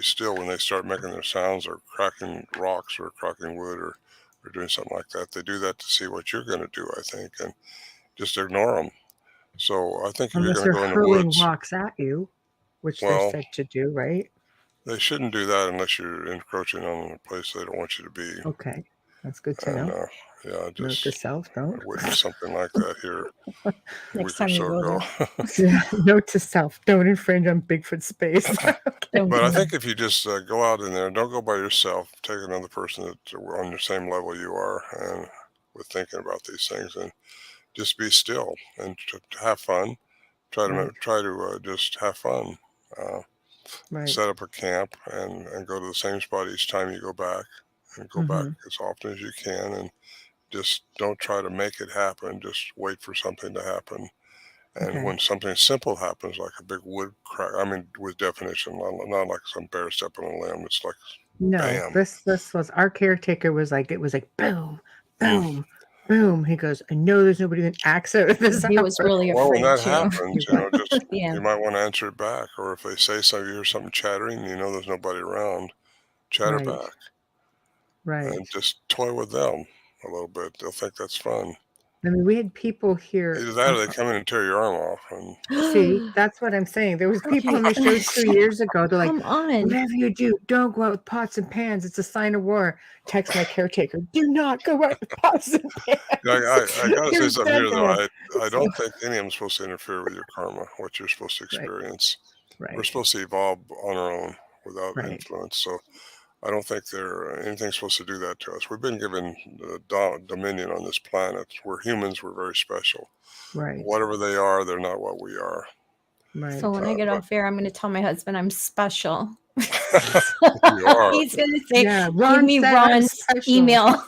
still when they start making their sounds or cracking rocks or cracking wood or doing something like that. They do that to see what you're going to do, I think, and just ignore them. So I think if you're going to go in the woods, rocks at you, which they're said to do, right? They shouldn't do that unless you're encroaching on a place they don't want you to be. Okay. That's good to know. Just note to self, don't witness something like that here. Next time you go note to self, don't infringe on Bigfoot space. But I think if you just go out in there, don't go by yourself, take another person that's on your same level you are and with thinking about these things, and just be still and to have fun. Try to just have fun. Set up a camp and go to the same spot each time you go back, and go back as often as you can, and just don't try to make it happen. Just wait for something to happen. And when something simple happens, like a big wood crack, I mean, with definition, not like some bear stepping on a limb, it's like No, bam. this was our caretaker was like, it was like boom, boom, boom. He goes, I know there's nobody in access of this He house. was really Well, when afraid that too. happens, just Yeah. you might want to answer it back, or if they say something, you hear something chattering, there's nobody around, chatter Right. back Right. and just toy with them a little bit. They'll think that's fun. I mean, we had people here. Either that or they come in and tear your arm off. And See, that's what I'm saying. There was people on the show 2 years ago. They're like, Come on. whatever you do, don't go out with pots and pans. It's a sign of war. Text my caretaker, do not go out with pots and pans. I got to say something here, though. I So- don't think any of them supposed to interfere with your karma, what you're supposed to experience. Right. We're supposed to evolve on our own without Right. influence. So I don't think anything's supposed to do that to us. We've been given dominion on this planet. We're humans. We're very special. Right. Whatever they are, they're not what we are. Right. So when I get off air, I'm going to tell my husband I'm special. You are. He's going to say, Yeah, give Ron me said I'm Ron's special. email.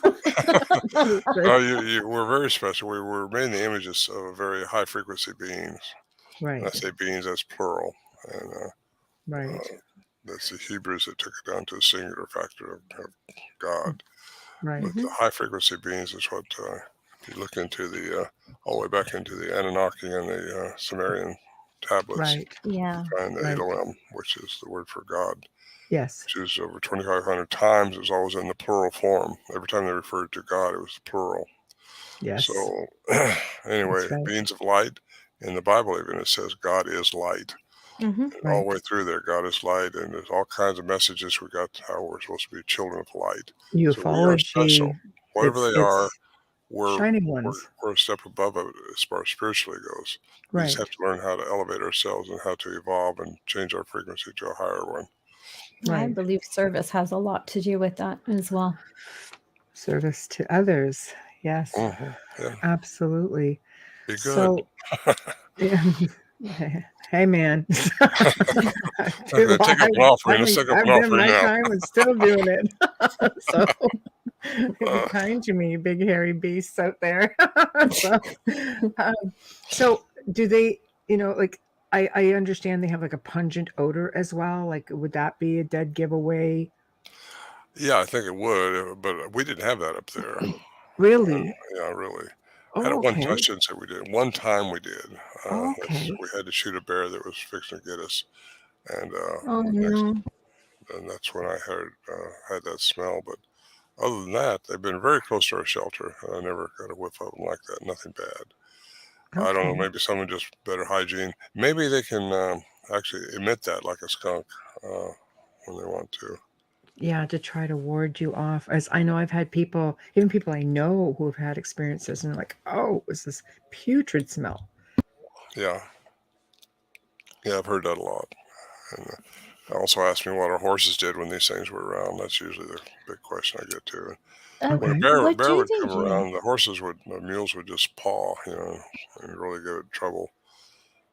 No, we're very special. We were made in the images of very high frequency beings. Right. And I say beings, that's plural. And Right. that's the Hebrews that took it down to a singular factor of God. Right. But the high frequency beings is what, if you look into all the way back into the Anunnaki and the Sumerian tablets, Right. Yeah. you find the Right. Elohim, which is the word for God, Yes. which is over 2,500 times. It was always in the plural form. Every time they referred to God, it was plural. Yes. So anyway, That's right. beings of light, in the Bible even it says God is light. Mm-hmm. All the way through there, God is light, and there's all kinds of messages we got how we're supposed to be children of light. So we are special. Ufology. Whatever they are, we're shining ones. we're a step above it as far as spiritually goes. We Right. just have to learn how to elevate ourselves and how to evolve and change our frequency to a higher one. I Right. believe service has a lot to do with that as well. Service to others. Yes. Yeah. Absolutely. Be good. So, hey man, Take up an offering. Let's take up an I've done offering my now. time and still doing it. So be kind to me, big hairy beasts out there. So do they, like I understand they have like a pungent odor as well. Like, would that be a dead giveaway? Yeah, I think it would, but we didn't have that up there. Really? Yeah, really. Oh, Had it one, okay. I shouldn't say we did. One time we did. Okay. We had to shoot a bear that was fixing to get us, and Oh no. and that's when I had that smell. But other than that, they've been very close to our shelter, and I never got a whiff of them like that. Nothing bad. I don't know. Okay. Maybe someone just better hygiene. Maybe they can actually emit that like a skunk when they want to. Yeah, to try to ward you off. As I know, I've had people, even people I know who have had experiences and they're like, oh, it was this putrid smell. Yeah. Yeah, I've heard that a lot. And also asked me what our horses did when these things were around. That's usually the big question I get to. When a Okay. bear would come around, the mules would just paw, and really get in trouble.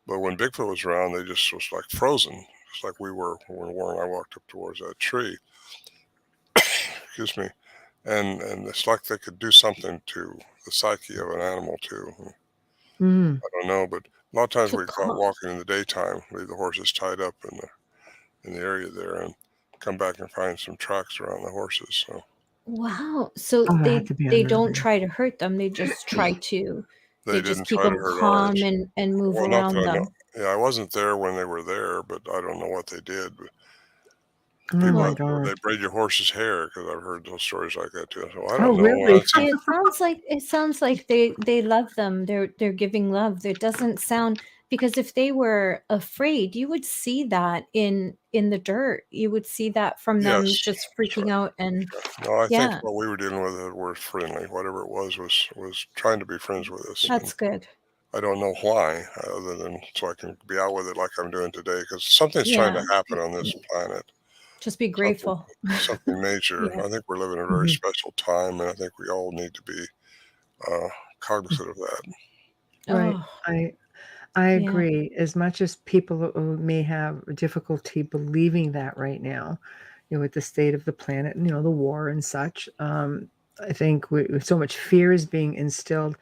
But when Bigfoot was around, they just was like frozen, just like we were when Warren and I walked up towards that tree. Excuse me. And it's like they could do something to the psyche of an animal too. Mm. I don't know, but a lot of times we caught walking in the daytime, leave the horses tied up in the area there, and come back and find some tracks around the horses. So wow. So Oh, that they had to be don't unnerving. try to hurt them. They just try to. they just didn't keep try to them hurt calm ours. and move Well, not around that I know. them. Yeah, I wasn't there when they were there, but I don't know what they did. But Oh people my out there, God. they braid your horse's hair because I've heard those stories like that too. So I Oh, don't know. really? See, it sounds like they love them. They're giving love. There doesn't sound, because if they were afraid, you would see that in the dirt. You would see that from them Yes, just that's freaking right. out and No, I yeah, think what we were dealing with were friendly. Whatever it was trying to be friends with us. that's good. I don't know why, other than so I can be out with it like I'm doing today, because something's trying to Yeah, happen on this planet. just be grateful. Something major. Yeah. I think we're living in a very Mhm. special time, and I think we all need to be cognizant of that. Right. Oh, I yeah. agree. As much as people may have difficulty believing that right now, with the state of the planet and, the war and such, I think so much fear is being instilled.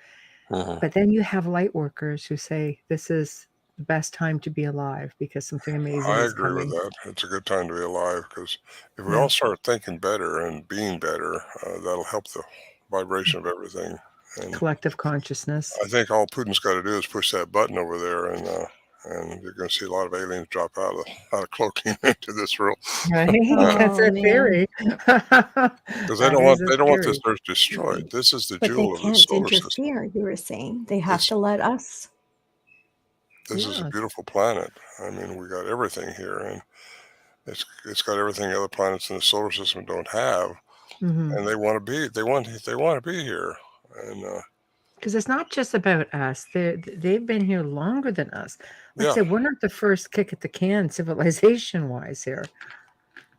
Mhm. But then you have light workers who say, this is the best time to be alive because something amazing I is agree with coming. that. It's a good time to be alive because if we Yeah. all start thinking better and being better, that'll help the vibration of everything. And Collective consciousness. I think all Putin's got to do is push that button over there, and you're going to see a lot of aliens drop out of cloaking into this world. Right? Oh, That's a man. theory. Because they That don't is want a they don't want theory. this Earth destroyed. This is the But they jewel of the can't solar system. interfere, you were saying. They have It's, to let us. this is a Yeah. beautiful planet. I mean, we got everything here, and it's got everything other planets in the solar system don't have. Mhm. And they want to be here. And Because it's not just about us. They've been here longer than us. Like I yeah, said, we're not the first kick at the can civilization-wise here.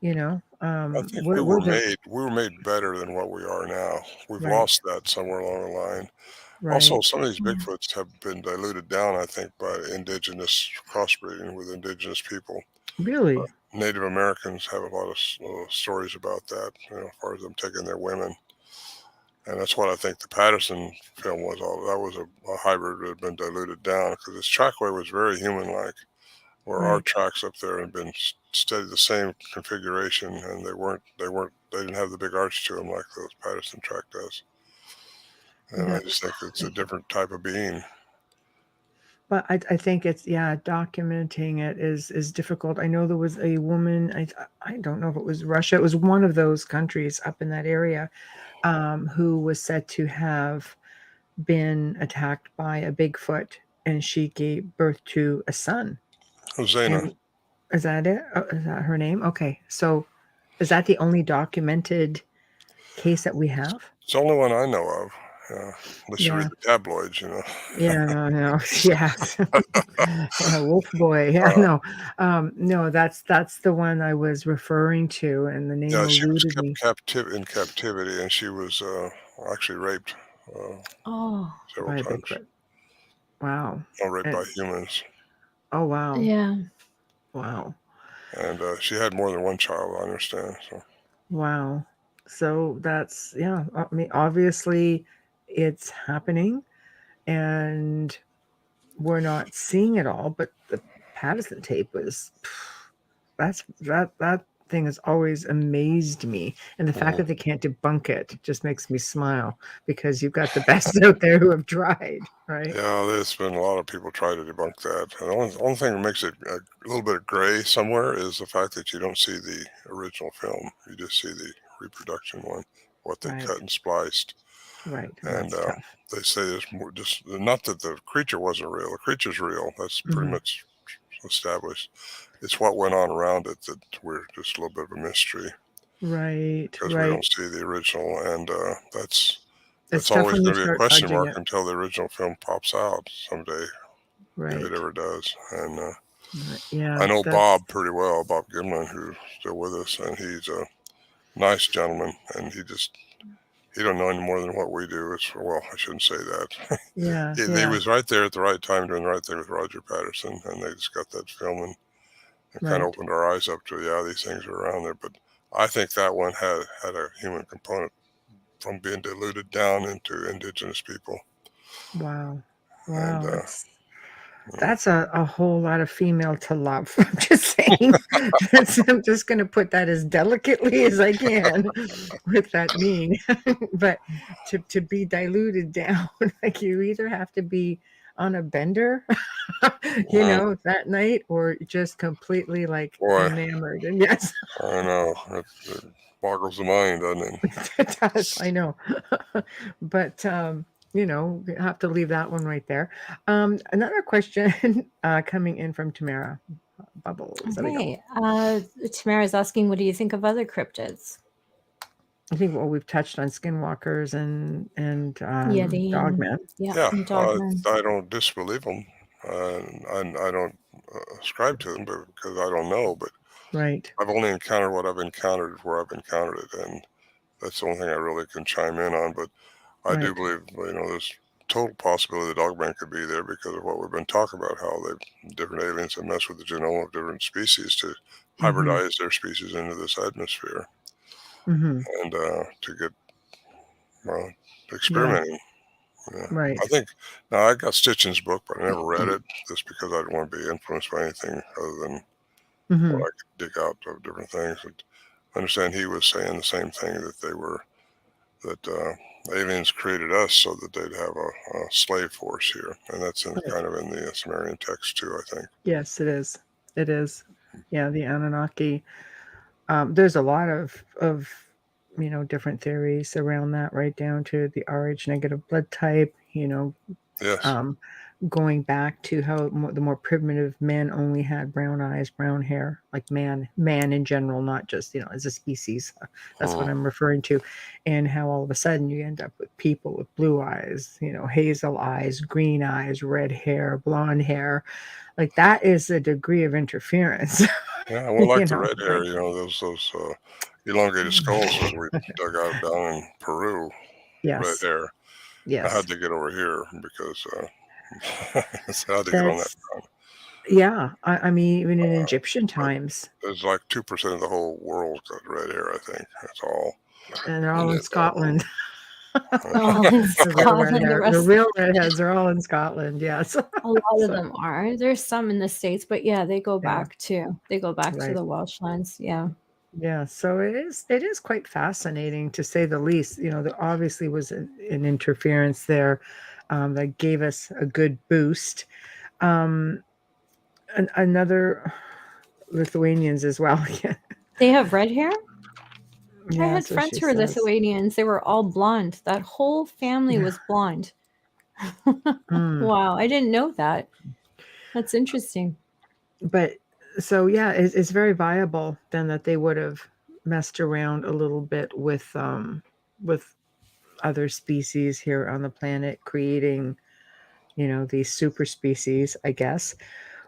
You know, I think we're we were made better than what we are now. We've right, lost that somewhere along the line. Also, right. some of these Yeah. Bigfoots have been diluted down, I think, by indigenous crossbreeding with indigenous people. Really? Native Americans have a lot of stories about that, as far as them taking their women. And that's what I think the Patterson film was all. That was a hybrid that had been diluted down because its trackway was very human-like, where our Right. tracks up there had been studied the same configuration, and they didn't have the big arch to them like those Patterson track does. And I just think it's a different type of being. But I think it's documenting it is difficult. I know there was a woman. I don't know if it was Russia. It was one of those countries up in that area, who was said to have been attacked by a Bigfoot, and she gave birth to a son. Hosanna. And is that it? Is that her name? Okay, so is that the only documented case that we have? It's the only one I know of. Unless you Yeah. read the tabloids, Yeah, no, yes. Yeah, Wolf Boy. Yeah, Uh, no, that's the one I was referring to, and the name yeah, she was eluded me. kept in captivity, and she was actually raped Oh, several By a times. Bigfoot. Wow. Raped by And, humans. oh wow. Yeah. Wow. And she had more than one child, I understand. So Wow. So that's I mean, obviously it's happening and we're not seeing it all, but the Patterson tape was that thing has always amazed me. And the fact that they can't debunk it just makes me smile because you've got the best out there who have tried, right? yeah, there's been a lot of people try to debunk that. And the only thing that makes it a little bit gray somewhere is the fact that you don't see the original film. You just see the reproduction one, what they Right. cut and spliced. Right. And That's tough. they say there's more, just not that the creature wasn't real. The creature's real. That's pretty much established. It's what went on around it that we're just a little bit of a mystery Right. because we don't see the original, and that's It's always when you going to be a start question fudging mark it. until the original film pops out someday, Right. if it ever does. And Yeah. I know Bob pretty well, Bob Gimlin, who's still with us, and he's a nice gentleman, and he don't know any more than what we do. Well, I shouldn't say that. Yeah. He was right there at the right time doing the right thing with Roger Patterson, and they just got that film and kind of opened our eyes up to, these things are around there. But I think that one had a human component from being diluted down into indigenous people. Wow. And That's a whole lot of female to love. I'm just saying. I'm just going to put that as delicately as I can with that mean. But to be diluted down, like you either have to be on a bender, that night, or just completely like enamored. And yes, I know it boggles the mind, doesn't it? it does. I know. But you have to leave that one right there. Another question coming in from Tamara Bubbles. Okay. Tamara's asking, what do you think of other cryptids? I think we've touched on skinwalkers and Yeti, dogmen. And dogmen. I don't disbelieve them. I don't ascribe to them because I don't know. But Right. I've only encountered what I've encountered where I've encountered it, and that's the only thing I really can chime in on. But I do believe, there's total possibility the dogman could be there because of what we've been talking about, how different aliens have messed with the genome of different species to hybridize their species into this atmosphere and to get experimenting. Yeah. Right. I think now I got Stitchin's book, but I never read it just because I didn't want to be influenced by anything other than Mm-hmm. what I could dig out of different things. And I understand he was saying the same thing, that aliens created us so that they'd have a slave force here, and that's kind of in the Sumerian text too, I think. Yes, it is. It is. Yeah, the Anunnaki. There's a lot of different theories around that, right down to the Rh negative blood type. Yes. Going back to how the more primitive men only had brown eyes, brown hair, like man in general, not just as a species. That's what I'm referring to, and how all of a sudden you end up with people with blue eyes, hazel eyes, green eyes, red hair, blonde hair. Like that is a degree of interference. Yeah, well, like the red hair, those elongated skulls that we dug out down in Peru. Yes. Red hair. Yes. I had to get over here because I had to get on that ground. Yeah, I mean, even in Egyptian times. There's like 2% of the whole world got red hair, I think. That's all. And they're all in Scotland. All in Scotland. The real redheads are all in Scotland, yes. A lot of them are. There's some in the States, but yeah, they go back to the Welsh lands. Yeah. Yeah, so it is quite fascinating, to say the least. There obviously was an interference there that gave us a good boost. Another Lithuanians as well. They have red hair? Yeah, I had friends who were Lithuanians. They were all blonde. That whole family was blonde. Wow, I didn't know that. That's interesting. But so yeah, it's very viable then that they would have messed around a little bit with other species here on the planet, creating these super species, I guess.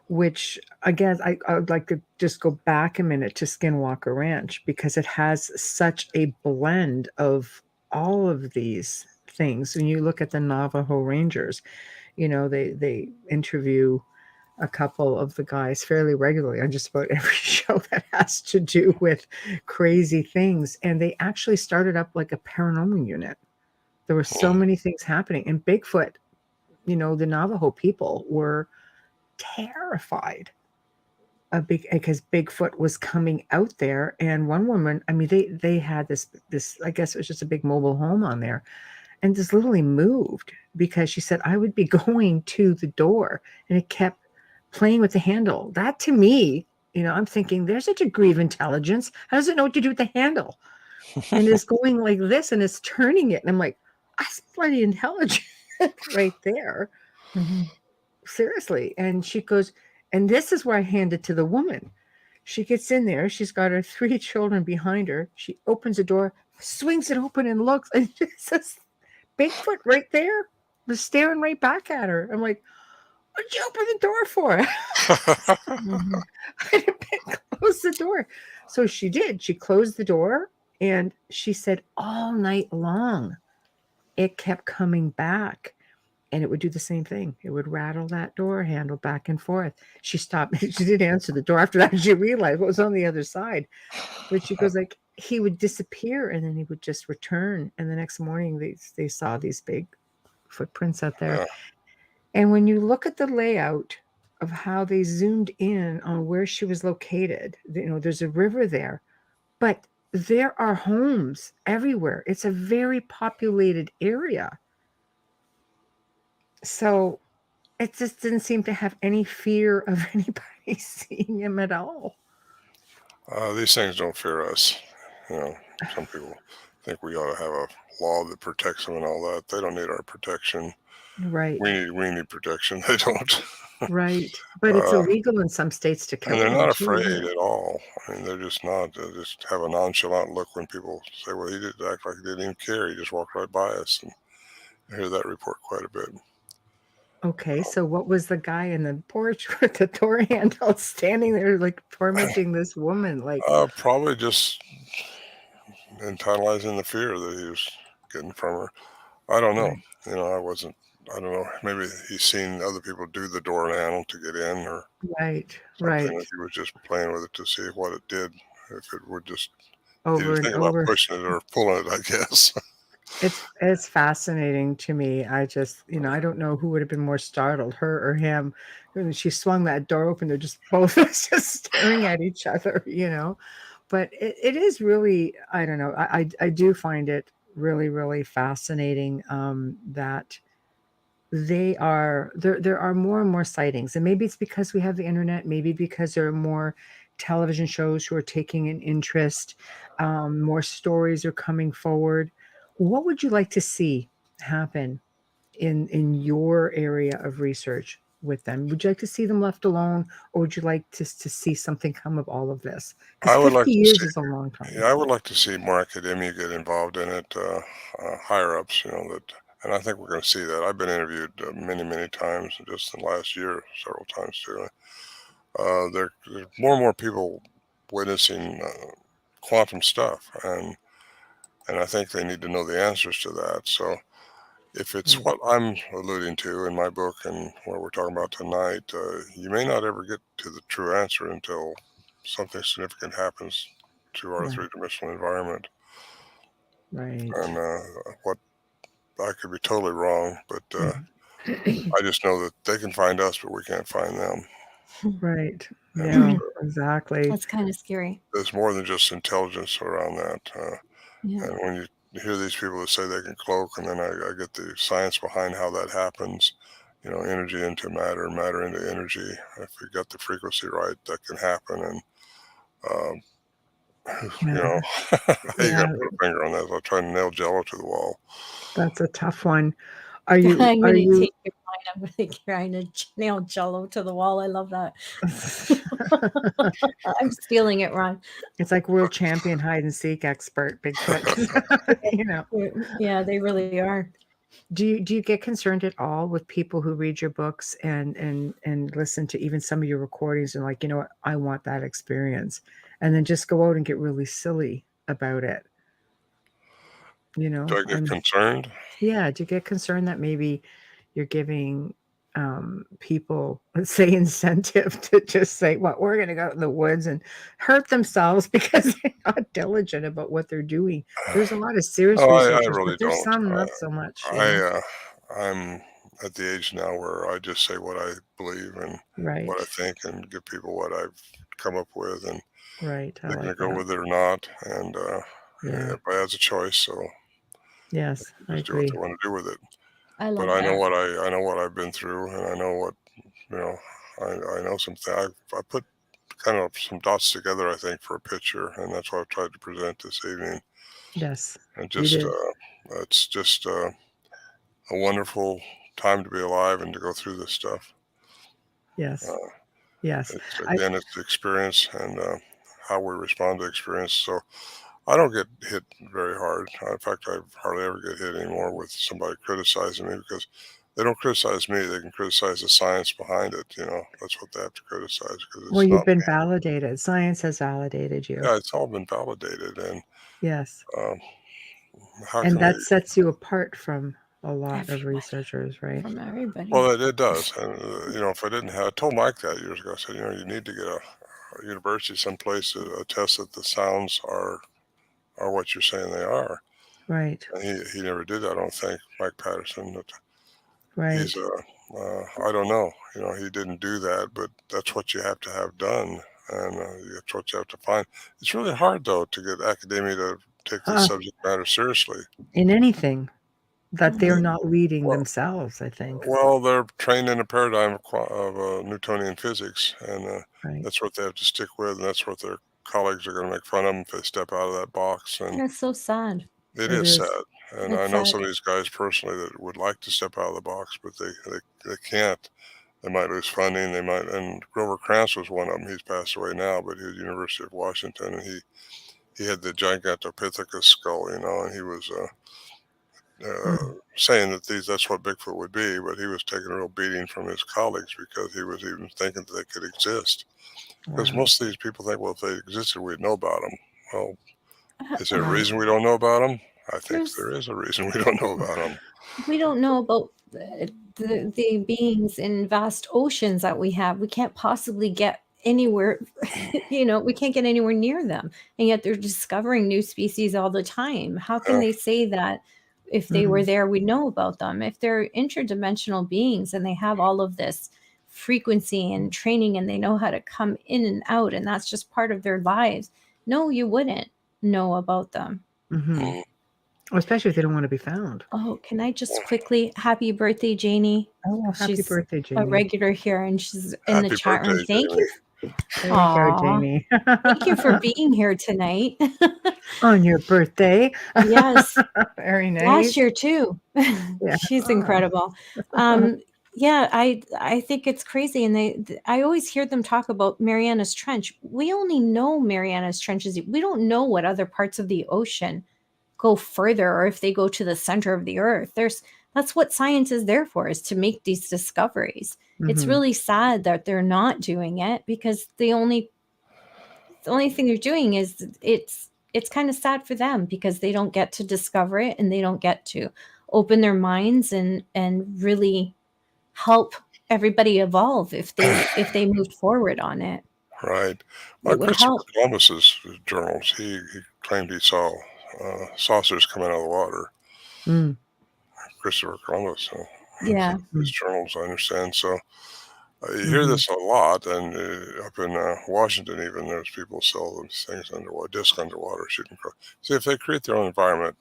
Which again, I would like to just go back a minute to Skinwalker Ranch, because it has such a blend of all of these things. When you look at the Navajo Rangers, they interview a couple of the guys fairly regularly on just about every show that has to do with crazy things. And they actually started up like a paranormal unit. There were so many things happening. And Bigfoot, the Navajo people were terrified because Bigfoot was coming out there. And one woman, I mean, they had this, I guess it was just a big mobile home on there. And just literally moved because she said, I would be going to the door and it kept playing with the handle. That to me, I'm thinking there's a degree of intelligence. How does it know what to do with the handle? And it's going like this and it's turning it. And I'm like, that's bloody intelligent right there. Mm-hmm. Seriously. And she goes, and this is where I hand it to the woman. She gets in there. She's got her 3 children behind her. She opens the door, swings it open and looks. And it's just Bigfoot right there was staring right back at her. I'm like, what'd you open the door for? I didn't close the door. So she did. She closed the door, and she said all night long it kept coming back, and it would do the same thing. It would rattle that door handle back and forth. She stopped. She did answer the door after that. She realized what was on the other side. But she goes like, he would disappear and then he would just return. And the next morning they saw these big footprints out there. Yeah. And when you look at the layout of how they zoomed in on where she was located, there's a river there, but there are homes everywhere. It's a very populated area. So it just didn't seem to have any fear of anybody seeing him at all. These things don't fear us. Some people think we ought to have a law that protects them and all that. They don't need our protection. Right. We need protection. They don't. Right. But it's illegal in some states to kill them. And they're not afraid at all. I mean, they're just not. They just have a nonchalant look when people say, well, he didn't act like he didn't even care. He just walked right by us. And I hear that report quite a bit. Okay, so what was the guy in the porch with the door handle standing there like tormenting this woman? Like probably just internalizing the fear that he was getting from her. I don't know. Right. I don't know. Maybe he's seen other people do the door handle to get in, or right. If he was just playing with it to see what it did, if it would just over and over. About pushing it or pulling it, I guess. It's fascinating to me. I just, I don't know who would have been more startled, her or him. When she swung that door open, they're just both just staring at each other, But it is really, I don't know. I do find it really, really fascinating that there are more and more sightings, and maybe it's because we have the internet, maybe because there are more television shows who are taking an interest, more stories are coming forward. What would you like to see happen in your area of research with them? Would you like to see them left alone, or would you like to see something come of all of this? Because I would like 50 to years see, is a long time. yeah, I would like to see more academia get involved in it, higher ups, and I think we're going to see that. I've been interviewed many, many times just in the last year, several times too. There's more and more people witnessing quantum stuff, and I think they need to know the answers to that. So if it's Right. what I'm alluding to in my book and what we're talking about tonight, you may not ever get to the true answer until something significant happens to our Yeah. three-dimensional environment. Right. And what I could be totally wrong, but Mhm. I just know that they can find us, but we can't find them. Right. And Yeah, exactly. That's kind of scary. there's more than just intelligence around that. Yeah. And when you hear these people that say they can cloak, and then I get the science behind how that happens, energy into matter, matter into energy. If we got the frequency right, that can happen. And, um, Yeah. you got Yeah, to put a finger on that. I'll try to nail Jello to the wall. that's a tough one. Are you I'm are going to you take your line. I'm going to try to nail Jello to the wall. I love that. I'm stealing it, Ron. It's like world champion hide and seek expert Bigfoot. Yeah, they really are. Do you get concerned at all with people who read your books and listen to even some of your recordings and like, what, I want that experience, and then just go out and get really silly about it? Do I get I'm concerned? Yeah, do you get concerned that maybe you're giving people, let's say, incentive to just say, "Well, we're going to go out in the woods and hurt themselves because they're not diligent about what they're doing." There's a lot of serious Oh, I researchers, but really there's don't. some not so much. I'm at the age now where I just say what I believe and what I Right, think, and give people what I've come up with, and right. I they're going like to go that. with it or not. And Yeah. everybody has a choice, so Yes, I just do what agree. they want to do with it. I But love I know that. I know what I've been through, and I know what you know. I know something. I put kind of some dots together, I think, for a picture, and that's what I've tried to present this evening. Yes, And you just did. it's just a wonderful time to be alive and to go through this stuff. Yes, Uh, yes. it's I again, it's the experience and how we respond to experience. So I don't get hit very hard. In fact, I hardly ever get hit anymore with somebody criticizing me, because they don't criticize me. They can criticize the science behind it. That's what they have to criticize, because Well, it's you've not been me. validated. Science has validated you. Yeah, it's all been validated, and Yes. um, how And can they? that sets you apart from a lot of Everybody. researchers, right? From everybody. Well, it does, and if I didn't have, I told Mike that years ago. I said, you need to get a university someplace to attest that the sounds are what you're saying they are. Right, And he never did that. I don't think, Mike Patterson. But he's right. I don't know. He didn't do that, but that's what you have to have done, and that's what you have to find. It's really hard though to get academia to take this Uh, subject matter seriously. in anything that they're Mhm. not leading Well, themselves, I think. Well, they're trained in a paradigm of Newtonian physics, and Right. that's what they have to stick with, and that's what their colleagues are going to make fun of them if they step out of that box. And That's so sad. it It is is. sad. And I It's know sad. some of these guys personally that would like to step out of the box, but they can't. They might lose funding. They might. And Grover Krantz was one of them. He's passed away now, but he was University of Washington, and he had the Gigantopithecus skull, and he was. Mm, Saying that that's what Bigfoot would be, but he was taking a real beating from his colleagues because he was even thinking that they could exist. Because wow. most of these people think, well, if they existed, we'd know about them. Well, is there a Right. reason we don't know about them? I think There's there is a reason we don't know about them. we don't know about the beings in vast oceans that we have. We can't possibly get anywhere, we can't get anywhere near them. And yet they're discovering new species all the time. How can Yeah. they say that if they were there, we know about them. If they're interdimensional beings and they have all of this frequency and training and they know how to come in and out, and that's just part of their lives, no, you wouldn't know about them. Especially if they don't want to be found. Oh, can I just quickly, happy birthday, Janie. Oh, happy birthday, Janie. A regular here, and she's in the chat room. Thank you. There you go, Jamie. Thank you for being here tonight. On your birthday. Yes. Very nice. Last year too. Yeah. She's incredible. Yeah, I think it's crazy. And I always hear them talk about Mariana's Trench. We only know Mariana's Trench is, we don't know what other parts of the ocean go further, or if they go to the center of the earth. That's what science is there for, is to make these discoveries. It's really sad that they're not doing it, because the only thing they're doing is it's kind of sad for them, because they don't get to discover it, and they don't get to open their minds and really help everybody evolve if they moved forward on it. Right. Well, Christopher Columbus's journals, he claimed he saw saucers coming out of the water. Christopher Columbus. Yeah. His journals, I understand. So you hear this a lot, and up in Washington, even there's people sell these things underwater, disc underwater, shooting. See, if they create their own environment,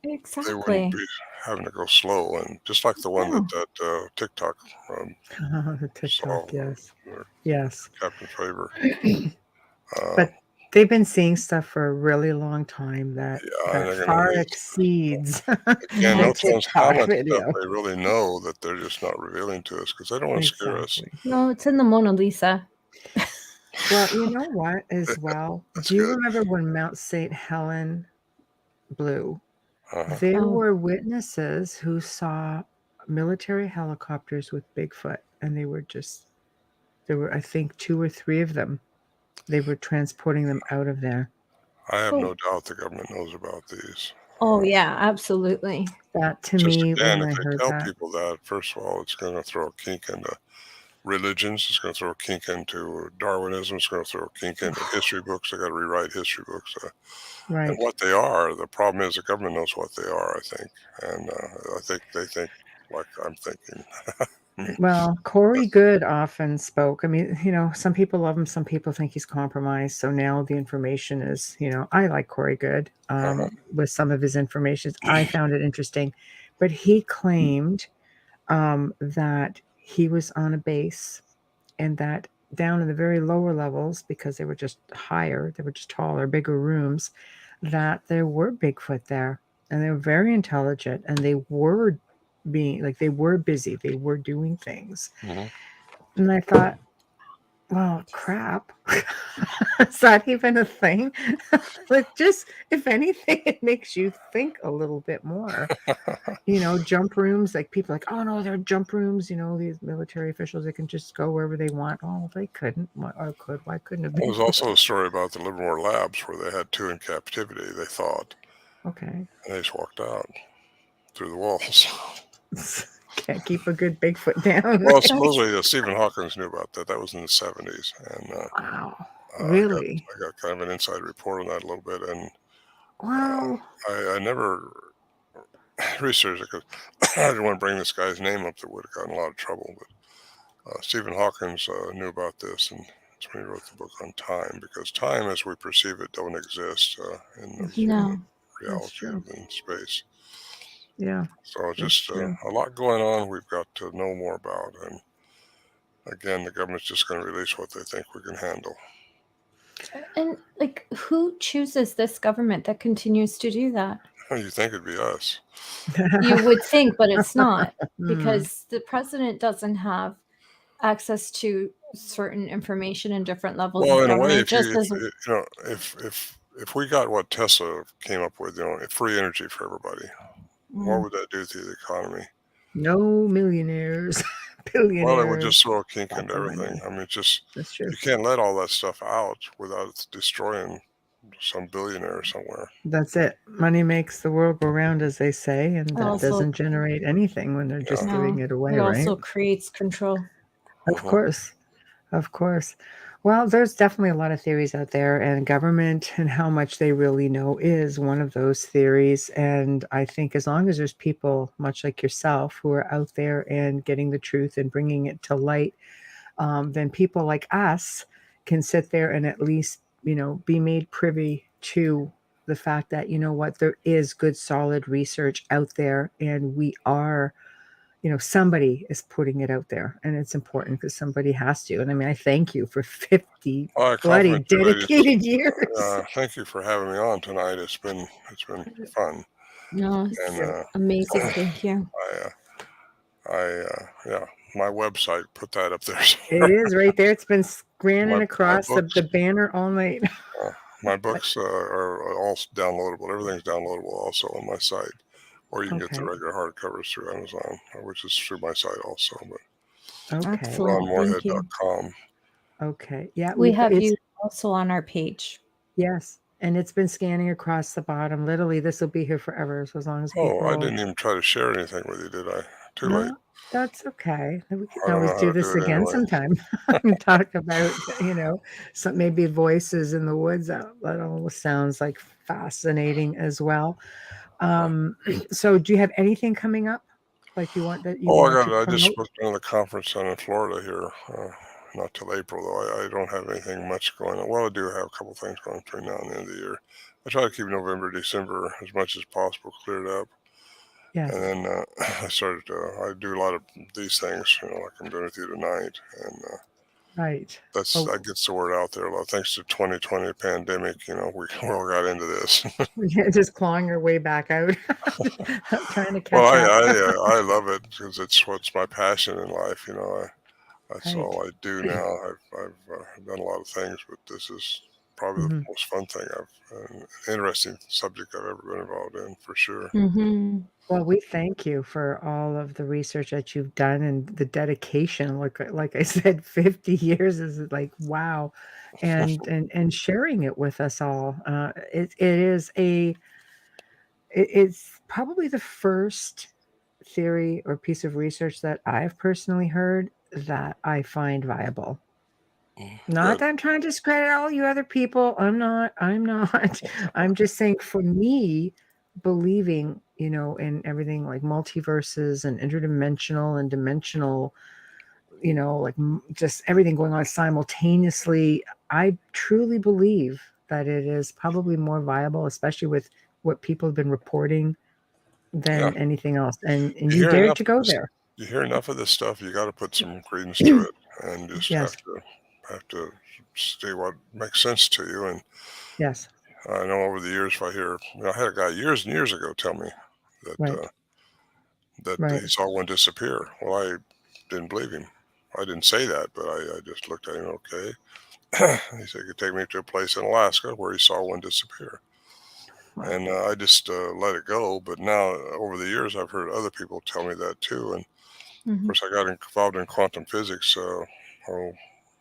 exactly, they wouldn't be having to go slow. And just like the one that TikTok. The TikTok, yes. Captain Favor. But they've been seeing stuff for a really long time that far exceeds the TikTok video. They really know that they're just not revealing to us because they don't want to scare us. No, it's in the Mona Lisa. Well, you know what, as well? Do you remember when Mount St. Helen blew? There were witnesses who saw military helicopters with Bigfoot, and there were, I think, 2 or 3 of them. They were transporting them out of there. I have no doubt the government knows about these. Oh, yeah, absolutely. That to me, again, when if I they heard tell that, people that, first of all, it's going to throw a kink into religions. It's going to throw a kink into Darwinism. It's going to throw a kink into history books. They got to rewrite history books. right. And what they are, the problem is the government knows what they are, I think. And I think they think like I'm thinking. Well, Corey Good often spoke. I mean, some people love him. Some people think he's compromised. So now the information is, I like Corey Good with some of his information. I found it interesting. But he claimed that he was on a base, and that down in the very lower levels, because they were just higher, they were just taller, bigger rooms, that there were Bigfoot there. And they were very intelligent, and they were they were busy, they were doing things. And I thought, well, crap. Is that even a thing? Like, just, if anything, it makes you think a little bit more. Jump rooms, like people like, oh no, there are jump rooms, these military officials, they can just go wherever they want. Oh, they couldn't. Why couldn't have been? There was also a story about the Livermore Labs where they had 2 in captivity, they thought. Okay. And they just walked out through the walls. Can't keep a good Bigfoot down. Well, supposedly Stephen Hawking knew about that. That was in the 70s. And wow. Really? I got kind of an inside report on that a little bit. And wow. I never researched it because I didn't want to bring this guy's name up that would have gotten a lot of trouble. But Stephen Hawking knew about this, and that's when he wrote the book on time, because time as we perceive it don't exist in the reality in space. Yeah. So just a lot going on we've got to know more about. And again, the government's just going to release what they think we can handle. And who chooses this government that continues to do that? You think it'd be us. You would think, but it's not, because the president doesn't have access to certain information in different levels of in government. A way, if we got what Tesla came up with, free energy for everybody, what would that do to the economy? No millionaires, billionaires. Well, it would just throw a kink into everything. I mean, that's true. You can't let all that stuff out without destroying some billionaire somewhere. That's it. Money makes the world go round, as they say, and that doesn't generate anything when they're just giving it away, it right? It also creates control. Of course. Well, there's definitely a lot of theories out there, and government and how much they really know is one of those theories. And I think as long as there's people, much like yourself, who are out there and getting the truth and bringing it to light, then people like us can sit there and at least, be made privy to the fact that, what, there is good, solid research out there, and we are, somebody is putting it out there, and it's important because somebody has to. And I mean, I thank you for 50 Well, I bloody compliment you, ladies. dedicated years. Thank you for having me on tonight. It's been fun, No, it's and amazing. Thank you. yeah, my website, put that up there. It is right there. It's been scanning My across books. the banner all night. My books are all downloadable. Everything's downloadable also on my site, or you can get the Okay. regular hardcovers through Amazon, which is through my site also. But Okay. Excellent. Thank you. ronmorehead.com. Okay. Yeah, We have it's you also on our page. yes, and it's been scanning across the bottom. Literally, this will be here forever. So as long as people. Oh, I didn't even try to share anything with you, did I? Too late. No, that's okay. We can I don't always know how do to this do it again anyway. sometime and talk about, some maybe voices in the woods. That almost sounds like fascinating as well. So do you have anything coming up? Like you want to I just promote? booked another conference down in Florida here. Not till April, though. I don't have anything much going on. Well, I do have a couple things going between now and the end of the year. I try to keep November, December as much as possible cleared up. Yes. And then I do a lot of these things, like I'm doing with you tonight. And Right. that gets the word out there a lot. Thanks to 2020 pandemic, we all got into this. Just clawing your way back out, trying to catch Well, up. I love it because it's what's my passion in life. That's Right. all I do now. I've done a lot of things, but this is probably the most fun thing an interesting subject I've ever been involved in, for sure. Mm-hmm. Well, we thank you for all of the research that you've done and the dedication. Like I said, 50 years is like wow, and sharing it with us all. It's probably the first theory or piece of research that I've personally heard that I find viable. Not Good. that I'm trying to discredit all you other people. I'm not. I'm just saying for me, believing, in everything like multiverses and interdimensional and dimensional, like just everything going on simultaneously, I truly believe that it is probably more viable, especially with what people have been reporting, Yeah. than anything else. And you dared to go there. You hear enough of this stuff, you got to put some credence to it, and just Yes. have to see what makes sense to you. And Yes. I know over the years, if I hear, I had a guy years and years ago tell me that Right. that Right. he saw one disappear. Well, I didn't believe him. I didn't say that, but I just looked at him. Okay, he said he could take me to a place in Alaska where he saw one disappear. Wow. And I just let it go. But now, over the years, I've heard other people tell me that too. And of course, I got involved in quantum physics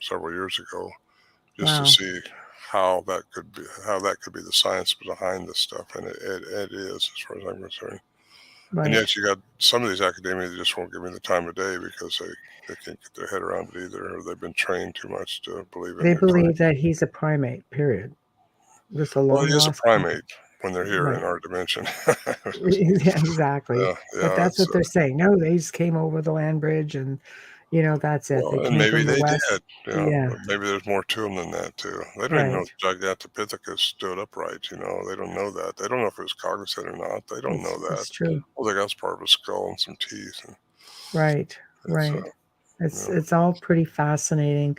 several years ago, just to Wow. see how that could be the science behind this stuff. And it is, as far as I'm concerned. Right. And yet, you got some of these academians that just won't give me the time of day because they can't get their head around it either, or they've been trained too much to believe in They it. believe that he's a primate, period. Just a Well, long he is a lost primate when they're here in Right. our dimension. Yeah, exactly. Yeah, But that's it's what they're saying. No, they just came over the land bridge and, that's it. They well, and came maybe from the they west. did. Yeah, Maybe there's more to them than that too. They don't even know right. if Gigantopithecus stood upright. They don't know that. They don't know if it was cognizant or not. They don't know that. It's true. Well, they got part of a skull and some teeth. And Right. it's, Right. you know, It's all pretty fascinating.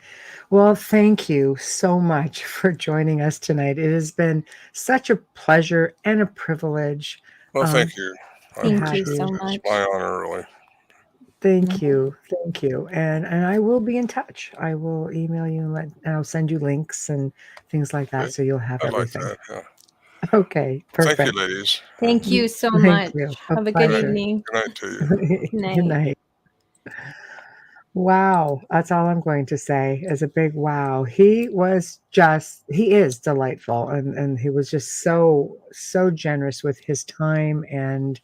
Well, thank you so much for joining us tonight. It has been such a pleasure and a privilege well, thank you. I to Thank have you appreciate so it. you. It's much. my honor, really. Thank you. Thank you. And I will be in touch. I will email you and I'll send you links and things like that Okay. so you'll have I'd like everything. that. Yeah. Okay, Thank you, perfect. ladies. Thank you so Thank much. you. A Have a good pleasure. evening. Good night to you. Good Good night. night. Wow, that's all I'm going to say is a big wow. He is delightful, and he was just so generous with his time and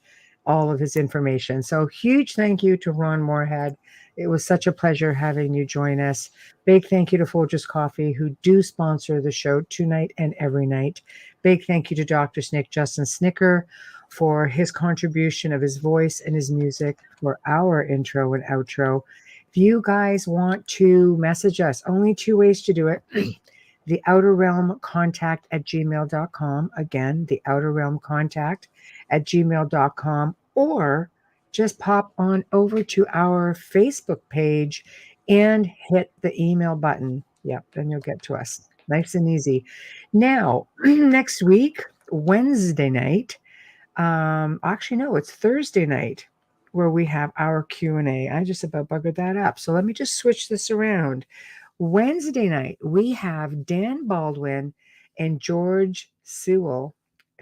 all of his information. So huge thank you to Ron Morehead. It was such a pleasure having you join us. Big thank you to Folgers Coffee, who do sponsor the show tonight and every night. Big thank you to Dr. Snick, Justin Snicker, for his contribution of his voice and his music for our intro and outro. If you guys want to message us, only 2 ways to do it. The Outer Realm Contact at gmail.com. Again, the Outer Realm Contact at gmail.com, or just pop on over to our Facebook page and hit the email button. Yep, then you'll get to us. Nice and easy. Now, next week, Wednesday night, actually, no, it's Thursday night where we have our Q&A. I just about buggered that up. So let me just switch this around. Wednesday night, we have Dan Baldwin and George Sewell,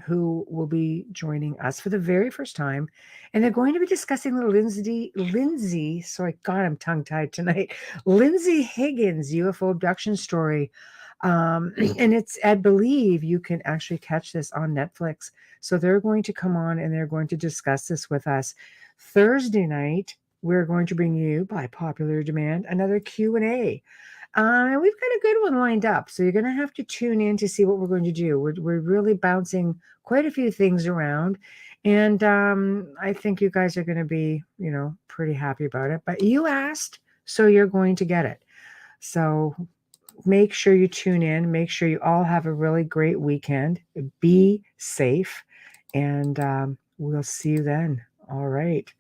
who will be joining us for the very first time. And they're going to be discussing the Lindsay, sorry, God, I'm tongue-tied tonight, Lindsay Higgins UFO abduction story. And it's, I believe you can actually catch this on Netflix. So they're going to come on and they're going to discuss this with us. Thursday night, we're going to bring you, by popular demand, another Q&A. We've got a good one lined up, so you're going to have to tune in to see what we're going to do. We're really bouncing quite a few things around, and I think you guys are going to be, pretty happy about it. But you asked, so you're going to get it. So make sure you tune in. Make sure you all have a really great weekend. Be safe, and we'll see you then. All right.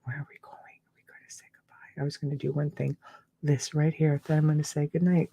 Where are we going? We're going to say goodbye. I was going to do one thing. This right here. Then I'm going to say goodnight.